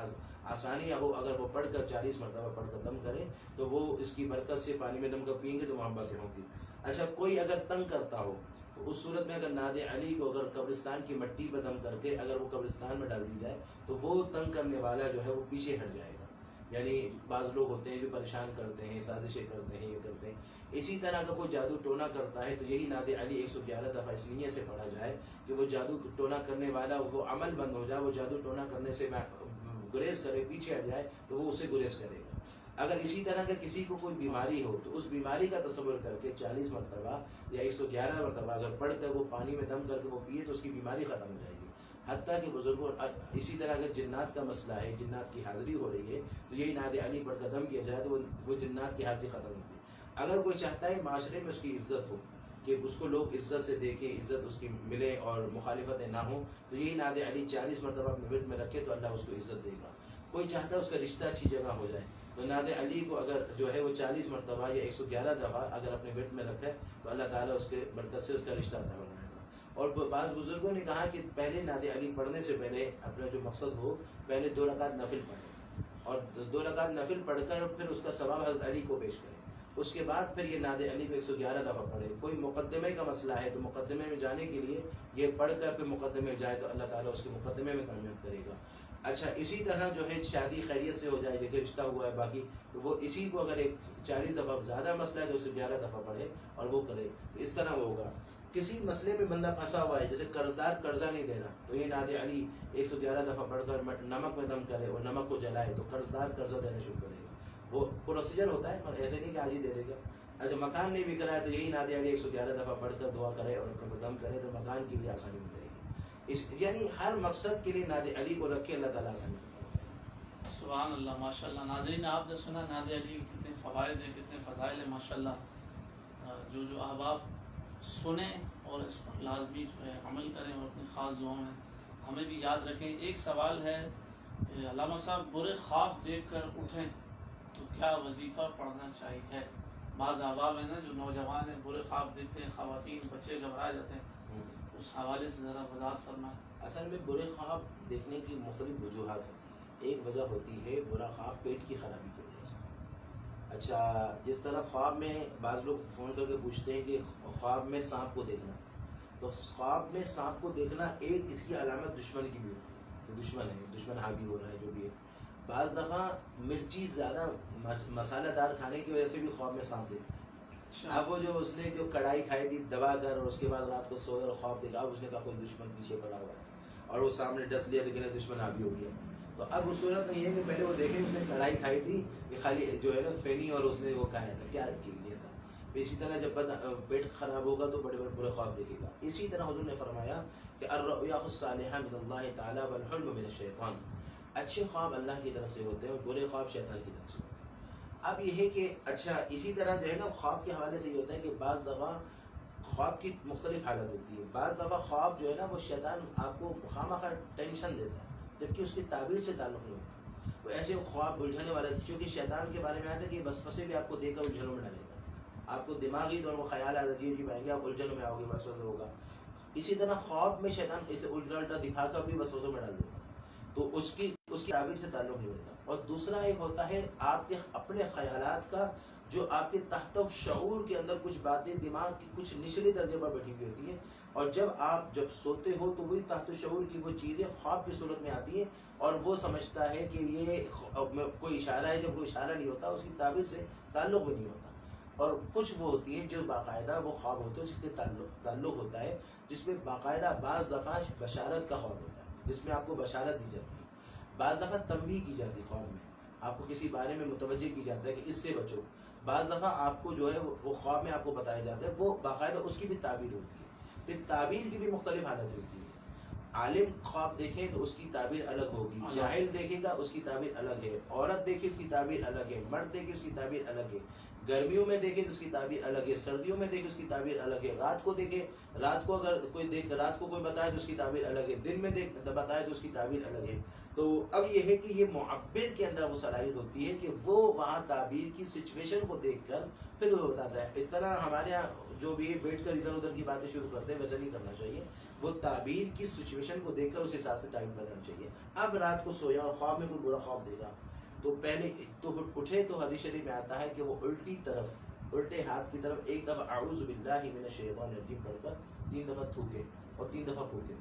[SPEAKER 2] آسانیاں ہو, اگر وہ پڑھ کر 40 مرتبہ پڑھ کر دم کرے تو وہ اس کی برکت سے پانی میں دم کر پئیں گے تو محبتیں ہوں گی. اچھا, کوئی اگر تنگ کرتا ہو تو اس صورت میں اگر نعت علی کو اگر قبرستان کی مٹی پر دم کر کے اگر وہ قبرستان میں ڈال دی جائے تو وہ تنگ کرنے والا جو ہے وہ پیچھے ہٹ جائے گا. یعنی بعض لوگ ہوتے ہیں جو پریشان کرتے ہیں, سازشیں کرتے ہیں, یہ کرتے ہیں. اسی طرح کا کوئی جادو ٹونا کرتا ہے تو یہی نعت علی 111 دفعہ اس نیت سے پڑھا جائے کہ وہ جادو ٹونا کرنے والا وہ عمل بند ہو جائے, وہ جادو ٹونا کرنے سے گریز کرے, پیچھے ہٹ جائے تو وہ اسے گریز کرے گا. اگر اسی طرح کا کسی کو کوئی بیماری ہو تو اس بیماری کا تصور کر کے 40 مرتبہ یا 111 مرتبہ اگر پڑھ کر وہ پانی میں دم کر کے وہ پیے تو اس کی بیماری ختم ہو جائے گی. حتیٰ کہ بزرگوں, اسی طرح اگر جنات کا مسئلہ ہے, جنات کی حاضری ہو رہی ہے تو یہی نعت علی پڑھ کر دم کیا جائے تو وہ جنات کی حاضری ختم ہوگی. اگر کوئی چاہتا ہے معاشرے میں اس کی عزت ہو, کہ اس کو لوگ عزت سے دیکھیں, عزت اس کی ملے اور مخالفتیں نہ ہوں, تو یہی نعت علی 40 مرتبہ اپنے ورد میں رکھے تو اللہ اس کو عزت دے گا. کوئی چاہتا ہے اس کا رشتہ اچھی جگہ ہو جائے تو نعت علی کو اگر جو ہے وہ 40 مرتبہ یا 111 دفعہ اگر اپنے ورد میں رکھے تو اللہ تعالیٰ اس کے برکت سے اس کا رشتہ ادا بنائے گا. اور بعض بزرگوں نے کہا کہ پہلے نعت علی پڑھنے سے پہلے اپنا جو مقصد ہو, پہلے 2 رکعت نفل پڑھیں اور 2 رکعت نفل پڑھ کر پھر اس کا ثواب حضرت علی کو پیش کریں. اس کے بعد پھر یہ نعت علی کو 111 دفعہ پڑھے. کوئی مقدمے کا مسئلہ ہے تو مقدمے میں جانے کے لیے یہ پڑھ کر پھر مقدمے میں جائے تو اللہ تعالیٰ اس کے مقدمے میں کامیاب کرے گا. اچھا اسی طرح جو ہے شادی خیریت سے ہو جائے, دیکھیں رشتہ ہوا ہے باقی, تو وہ اسی کو اگر 40 دفعہ زیادہ مسئلہ ہے تو اسے 11 دفعہ پڑھے اور وہ کرے, تو اس طرح وہ ہوگا. کسی مسئلے میں بندہ پھنسا ہوا ہے, جیسے قرضدار قرضہ نہیں دے رہا, تو یہ نعت علی 111 دفعہ پڑھ کر نمک میں دم کرے اور نمک کو جلائے تو قرضدار قرضہ دینا شروع کرے گا. وہ پروسیجر ہوتا ہے, مگر ایسے نہیں کہ آج ہی دے دے گا. اچھا مکان نہیں بک رہا ہے تو یہی نعت علی 111 دفعہ پڑھ کر دعا کرے اور اپنے کو دم کرے تو مکان کے لیے آسانی ہو جائے گی. یعنی ہر مقصد کے لیے نعت علی کو رکھے, اللہ تعالیٰ آسانی.
[SPEAKER 1] سبحان اللہ, ماشاء اللہ. ناظرین آپ نے سنا نعت علی کے کتنے فوائد ہیں, کتنے فضائل ہیں ماشاء اللہ. جو احباب سنیں اور اس پر لازمی جو ہے عمل کریں اور اپنی خاص دعاؤں میں ہمیں بھی یاد رکھیں. ایک سوال ہے, علامہ صاحب برے خواب دیکھ کر اٹھیں تو کیا وظیفہ پڑھنا چاہیے؟ بعض احباب ہیں نا جو نوجوان ہیں, برے خواب دیکھتے ہیں, خواتین بچے گھبرائے جاتے ہیں, اس حوالے سے ذرا وضاحت فرمائیں.
[SPEAKER 2] اصل میں برے خواب دیکھنے کی مختلف وجوہات ہوتی ہیں. ایک وجہ ہوتی ہے برا خواب پیٹ کی خرابی کی وجہ سے. اچھا جس طرح خواب میں بعض لوگ فون کر کے پوچھتے ہیں کہ خواب میں سانپ کو دیکھنا, تو خواب میں سانپ کو دیکھنا ایک اس کی علامت دشمن کی بھی ہوتی ہے, تو دشمن ہے, دشمن حاوی ہو رہا ہے جو بھی ہے. بعض دفعہ مرچی زیادہ مسالہ دار کھانے کی وجہ سے بھی خواب میں سانپ دیکھتا ہے. اب وہ جو اس نے جو کڑھائی کھائی تھی دبا کر اور اس کے بعد رات کو سوئے اور خواب دیکھا, اب اس نے کہا کوئی دشمن پیچھے پڑا ہوا ہے اور وہ سامنے ڈس لیا تو کہ دشمن حاوی ہو گیا. تو اب اس صورت میں یہ ہے کہ پہلے وہ دیکھیں اس نے کڑھائی کھائی تھی کہ خالی جو ہے نا فینی اور اس نے وہ کھایا تھا, کیا لیا تھا. اسی طرح جب پیٹ خراب ہوگا تو بڑے بڑے برے خواب دیکھے گا. اسی طرح حضور نے فرمایا کہ الرؤیا الصالحہ من اللہ تعالی والحلم من الشیطان, اچھے خواب اللہ کی طرف سے ہوتے ہیں اور برے خواب شیطان کی طرف سے ہوتے ہیں. اب یہ ہے کہ اچھا اسی طرح جو ہے نا خواب کے حوالے سے یہ ہوتا ہے کہ بعض دفعہ خواب کی مختلف حالت ہوتی ہے. بعض دفعہ خواب جو ہے نا وہ شیطان آپ کو خواہ ٹینشن دیتا ہے جبکہ اس کی تعبیر سے تعلق نہیں ہوتا. وہ ایسے خواب الجھانے والا, کیونکہ شیطان کے بارے میں آتا ہے کہ وسوسے بھی آپ کو دے کر الجھنوں میں ڈالے گا, آپ کو دماغی طور پر خیالات عجیب عجیب آئیں گے, آپ الجھنوں میں آؤ گے, وسوسہ ہوگا. اسی طرح خواب میں شیطان اسے الٹا الٹا دکھا کر بھی وسوسوں میں ڈال دیتا ہے, تو اس کی تعبیر سے تعلق نہیں ہوتا. اور دوسرا ایک ہوتا ہے آپ کے اپنے خیالات کا, جو آپ کے تحت شعور کے اندر کچھ باتیں دماغ کی کچھ نچلے درجے پر بیٹھی ہوئی ہوتی ہیں, اور جب سوتے ہو تو وہی تحت شعور کی وہ چیزیں خواب کی صورت میں آتی ہیں اور وہ سمجھتا ہے کہ یہ کوئی اشارہ ہے, جب کوئی اشارہ نہیں ہوتا اس کی تعبیر سے تعلق بھی نہیں ہوتا. اور کچھ وہ ہوتی ہیں جو باقاعدہ وہ خواب ہوتے ہیں جس کے تعلق ہوتا ہے, جس میں باقاعدہ بعض دفعہ بشارت کا خواب ہوتا ہے جس میں آپ کو بشارت دی جاتی ہے, بعض دفعہ تنبیہ کی جاتی ہے, خواب میں آپ کو کسی بارے میں متوجہ کی جاتا ہے کہ اس سے بچو. بعض دفعہ آپ کو جو ہے وہ خواب میں آپ کو بتایا جاتا ہے, وہ باقاعدہ اس کی بھی تعبیر ہوتی ہے. پھر تعبیر کی بھی مختلف حالت ہوتی ہے. عالم خواب دیکھے تو اس کی تعبیر الگ ہوگی, جاہل دیکھے گا اس کی تعبیر الگ ہے, عورت دیکھے اس کی تعبیر الگ ہے, مرد دیکھے اس کی تعبیر الگ ہے, گرمیوں میں دیکھے تو اس کی تعبیر الگ ہے, سردیوں میں دیکھے اس کی تعبیر الگ ہے, رات کو دیکھے, رات کو اگر رات کو کوئی بتائے تو اس کی تعبیر الگ ہے, دن میں بتائے تو اس کی تعبیر الگ ہے. تو اب یہ ہے کہ یہ معبر کے اندر وہ صلاحیت ہوتی ہے کہ وہ وہاں تعبیر کی سچویشن کو دیکھ کر پھر وہ بتاتا ہے. اس طرح ہمارے یہاں جو بھی بیٹھ کر ادھر ادھر کی باتیں شروع کرتے ہیں ویسا نہیں کرنا چاہیے, وہ تعبیر کی سچویشن کو دیکھ کر اس حساب سے تعبیر بتانا چاہیے. اب رات کو سویا اور خواب میں کوئی برا خواب دیکھا تو پہلے تو اٹھے تو حدیث شریف میں آتا ہے کہ وہ الٹی طرف, الٹے ہاتھ کی طرف ایک دفعہ اعوذ باللہ من الشیطان الرجیم پڑھ کر 3 دفعہ تھوکے اور 3 دفعہ پھونکے.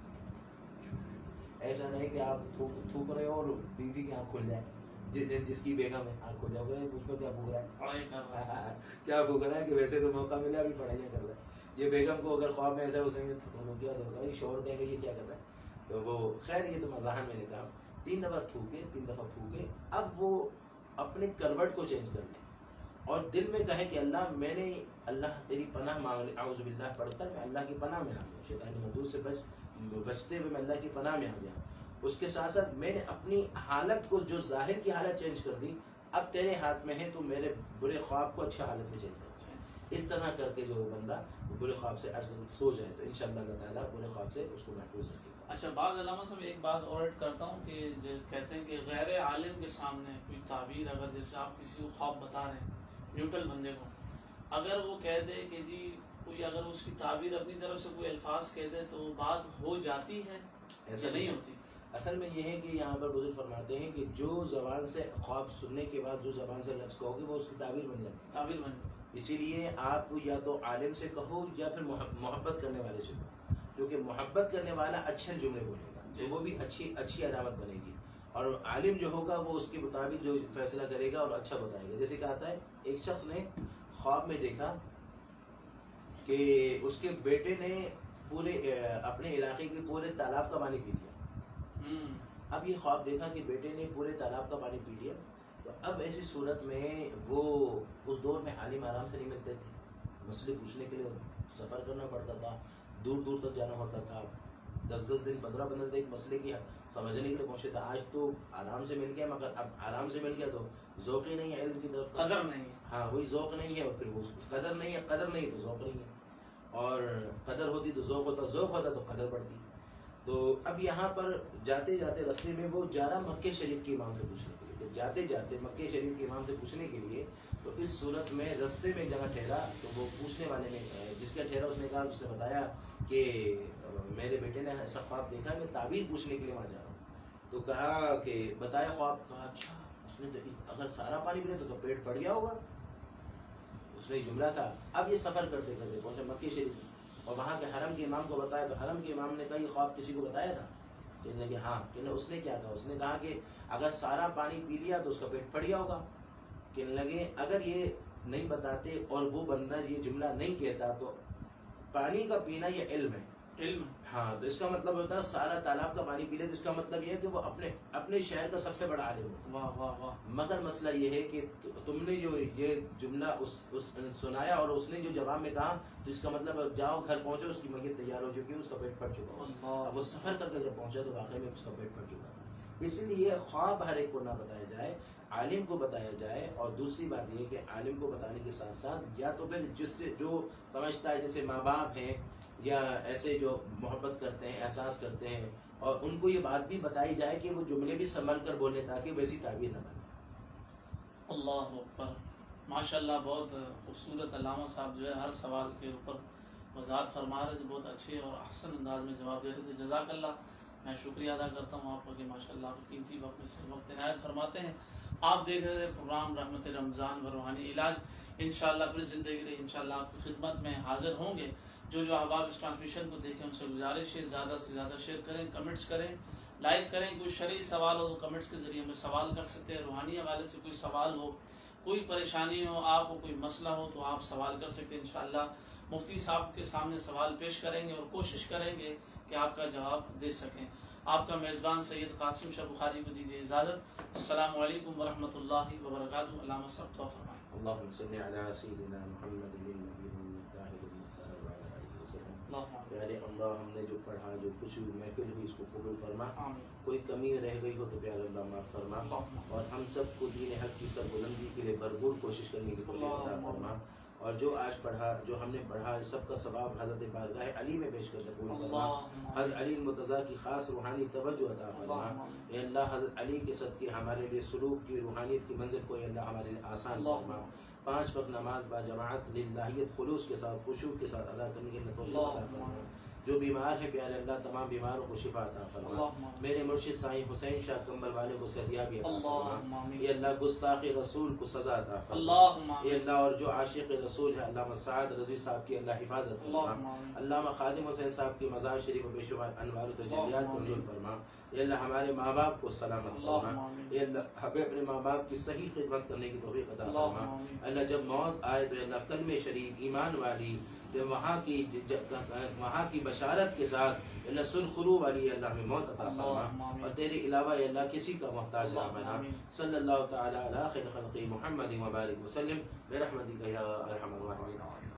[SPEAKER 2] ایسا نہیں کہ آپ تھوک رہے ہو اور بیوی کی آنکھ کھل جائے, جس کی بیگم ہے آنکھ کھل جائے, اس کو کیا پھونک رہا ہے, کیا پھونک رہا ہے کہ ویسے تو موقع ملا ابھی پڑھائیاں کر رہا ہے. یہ بیگم کو اگر خواب میں ایسا اس نے کیا تو یہ شوہر کہیں گے یہ کیا کر رہا ہے, تو وہ خیر یہ تو مزاحن میں نے کہا. 3 دفعہ تھوکے 3 دفعہ پھونکے. اب وہ اپنے کروٹ کو چینج کر لیں اور دل میں کہیں کہ اللہ میں نے اللہ تیری پناہ مانگ لی, اعوذ باللہ پڑھ کر میں اللہ کی پناہ میں آ گیا, شیطانی مردود سے بچتے ہوئے میں اللہ کی پناہ میں آ گیا. اس کے ساتھ ساتھ میں نے اپنی حالت کو جو ظاہر کی حالت چینج کر دی, اب تیرے ہاتھ میں ہے تو میرے برے خواب کو اچھا حالت میں چینج کر. اس طرح کر کے جو بندہ برے خواب سے سو جائے تو انشاءاللہ اللہ تعالیٰ برے خواب سے اس کو محفوظ رکھے گا.
[SPEAKER 1] اچھا بعض علامہ صاحب ایک بات اور ایڈ کرتا ہوں کہ جو کہتے ہیں کہ غیر عالم کے سامنے کوئی تعبیر, اگر جیسے آپ کسی کو خواب بتا رہے ہیں نیوٹرل بندے کو, اگر وہ کہہ دے کہ جی کوئی اگر اس کی تعبیر اپنی طرف سے کوئی الفاظ کہہ دے تو بات ہو جاتی ہے ایسا نہیں ہوتی؟
[SPEAKER 2] اصل میں یہ ہے کہ یہاں پر بزرگ فرماتے ہیں کہ جو زبان سے خواب سننے کے بعد جو زبان سے لفظ کہو گے وہ اس کی تعبیر بن جاتی ہے.
[SPEAKER 1] تعبیر بن
[SPEAKER 2] اسی لیے آپ یا تو عالم سے کہو یا پھر محبت کرنے والے سے کہو، کیونکہ محبت کرنے والا اچھے جملے بولے گا تو وہ بھی اچھی علامت بنے گی، اور عالم جو ہوگا وہ اس کے مطابق جو فیصلہ کرے گا اور اچھا بتائے گا۔ جیسے کہتا ہے ایک شخص نے خواب میں دیکھا کہ اس کے بیٹے نے پورے اپنے علاقے کے پورے تالاب کا پانی پی لیا۔ اب یہ خواب دیکھا کہ بیٹے نے پورے تالاب کا پانی پی لیا، تو اب ایسی صورت میں وہ اس دور میں عالم آرام سے نہیں ملتے تھے، مسئلے پوچھنے کے لیے سفر کرنا پڑتا تھا، دور دور تک جانا ہوتا تھا، 10 دن 15 دن ایک مسئلے کی سمجھنے کے لیے پہنچے تھے۔ آج تو آرام سے مل گیا، مگر اب آرام سے مل گیا تو ذوق ہی نہیں ہے علم کی طرف،
[SPEAKER 1] قدر نہیں ہے۔
[SPEAKER 2] ہاں وہی ذوق نہیں ہے، اور پھر وہ قدر نہیں ہے، قدر نہیں تو ذوق نہیں ہے، اور قدر ہوتی تو ذوق ہوتا، ذوق ہوتا تو قدر بڑھتی۔ تو اب یہاں پر جاتے جاتے رستے میں وہ جا رہا مکے شریف کے امام سے پوچھنے کے لیے، تو جاتے جاتے مکے شریف کے امام سے پوچھنے کے لیے، تو اس صورت میں رستے میں جگہ ٹھہرا، تو وہ پوچھنے والے نے جس کا ٹھہرا اس نے کہا، اس نے بتایا کہ میرے بیٹے نے ایسا خواب دیکھا، میں تعبیر پوچھنے کے لیے وہاں جا رہا ہوں۔ تو کہا کہ بتایا خواب، کہا اچھا، اس نے تو اگر سارا پانی پی تو پیٹ پڑ گیا ہوگا، اس نے جملہ تھا۔ اب یہ سفر کرتے کرتے پہنچے مکے شریف، اور وہاں کے حرم کے امام کو بتایا، تو حرم کے امام نے کہا یہ خواب کسی کو بتایا تھا؟ کہنے لگے ہاں۔ کہنے اس نے کیا کہا؟ اس نے کہا کہ اگر سارا پانی پی لیا تو اس کا پیٹ پڑ گیا ہوگا۔ کہنے لگے اگر یہ نہیں بتاتے اور وہ بندہ یہ جملہ نہیں کہتا تو پانی کا پینا یہ علم ہے،
[SPEAKER 1] علم، ہاں،
[SPEAKER 2] تو اس کا مطلب ہوتا ہے سارا تالاب کا پانی پی لے، تو اس کا مطلب یہ ہے کہ وہ اپنے شہر کا سب سے بڑا عالم ہوتا۔
[SPEAKER 1] واہ واہ واہ۔
[SPEAKER 2] مگر مسئلہ یہ ہے کہ تم نے جو یہ جملہ اس سنایا اور اس نے جو جواب میں کہا، تو اس کا مطلب جاؤ گھر پہنچو، اس کی میت تیار ہو چکی ہے، اس کا پیٹ پھٹ چکا ہو۔ اب وہ سفر کر کے جب پہنچا تو واقعی میں اس کا پیٹ پھٹ چکا تھا۔ اسی لیے خواب ہر ایک کو نہ بتایا جائے، عالم کو بتایا جائے۔ اور دوسری بات یہ کہ عالم کو بتانے کے ساتھ ساتھ یا تو پھر جس سے جو سمجھتا ہے، جیسے ماں باپ ہیں یا ایسے جو محبت کرتے ہیں، احساس کرتے ہیں، اور ان کو یہ بات بھی بتائی جائے کہ وہ جملے بھی سنبھل کر بولیں تاکہ ویسی تعبیر نہ بنے۔
[SPEAKER 1] اللہ اکبر، ماشاءاللہ، بہت خوبصورت علامہ صاحب جو ہے ہر سوال کے اوپر وضاحت فرما رہے تھے، بہت اچھے اور احسن انداز میں جواب دے رہے تھے۔ جزاک اللہ، میں شکریہ ادا کرتا ہوں آپ کا کہ ماشاءاللہ آپ قیمتی وقت میں سے وقت عنایت فرماتے ہیں۔ آپ دیکھ رہے ہیں پروگرام رحمت رمضان و روحانی علاج۔ انشاءاللہ پھر زندگی رہی انشاءاللہ آپ کی خدمت میں حاضر ہوں گے۔ جو احباب اس ٹرانسمیشن کو دیکھیں ان سے گزارش ہے زیادہ سے زیادہ شیئر کریں، کمنٹس کریں، لائک کریں۔ کوئی شرعی سوال ہو تو کمنٹس کے ذریعے ہمیں سوال کر سکتے ہیں، روحانی حوالے سے کوئی سوال ہو، کوئی پریشانی ہو، آپ کو کوئی مسئلہ ہو تو آپ سوال کر سکتے ہیں۔ انشاءاللہ مفتی صاحب کے سامنے سوال پیش کریں گے اور کوشش کریں گے کہ آپ کا جواب دے سکیں۔ آپ کا میزبان سید قاسم شاہ بخاری کو دیجیے اجازت۔ السلام علیکم ورحمۃ اللہ وبرکاتہ۔ علامہ صاحب دعا فرمائیں۔
[SPEAKER 2] اللهم صل على سيدنا محمد النبي الطاهر المطهر وعلى آله وسلم۔ پیارے اللہ، ہم نے جو پڑھا، جو کچھ بھی محفل ہوئی، اس کو قبول فرما۔ کوئی کمی رہ گئی ہو تو پیارے اللہ معاف فرما، اور ہم سب کو دین حق کی سربلندی کے لیے بھرپور کوشش کرنے کی توفیق عطا فرما۔ اور جو آج پڑھا، جو ہم نے پڑھا، اس سب کا ثواب حضرت بارگاہ علی میں پیش کر قبول فرما۔ حضرت علی المرتضیٰ کی خاص روحانی توجہ عطا فرما۔ اے اللہ، حضرت علی کے صدقے ہمارے لیے سلوک کی روحانیت کی منزل کو اے اللہ ہمارے لیے آسان فرما۔ 5 وقت نماز با جماعت للہیت خلوص کے ساتھ، خشوع کے ساتھ ادا کرنے کی توفیق عطا فرما۔ جو بیمار ہیں پیارے اللہ تمام بیماروں کو شفا عطا فرما۔ میرے مرشد سائیں حسین شاہ کمبل والے کو صحتیابی عطا فرما۔ اے اللہ گستاخ رسول کو سزا عطا فرما۔ اے اللہ اور جو عاشق رسول ہے علامہ سعد رضوی صاحب کی اللہ حفاظت فرما۔ علامہ خادم حسین صاحب کی مزار شریف و بے شمار انوار و تجلیات کو نور فرما۔ اے اللہ ہمارے ماں باپ کو سلامت فرما۔ اے اللہ ہمیں اپنے ماں باپ کی صحیح خدمت کرنے کی توفیق عطا فرما۔ اللہ جب موت آئے تو اللہ کلمہ شریف ایمان والی وہاں کی بشارت کے ساتھ اللہ سرخرو والی اللہ میں موت عطا فرما، اور تیرے علاوہ اللہ کسی کا محتاج نہ بنا۔ صلی اللہ تعالی علی خیر خلق محمد و بارک وسلم برحمتک یا ارحم الراحمین۔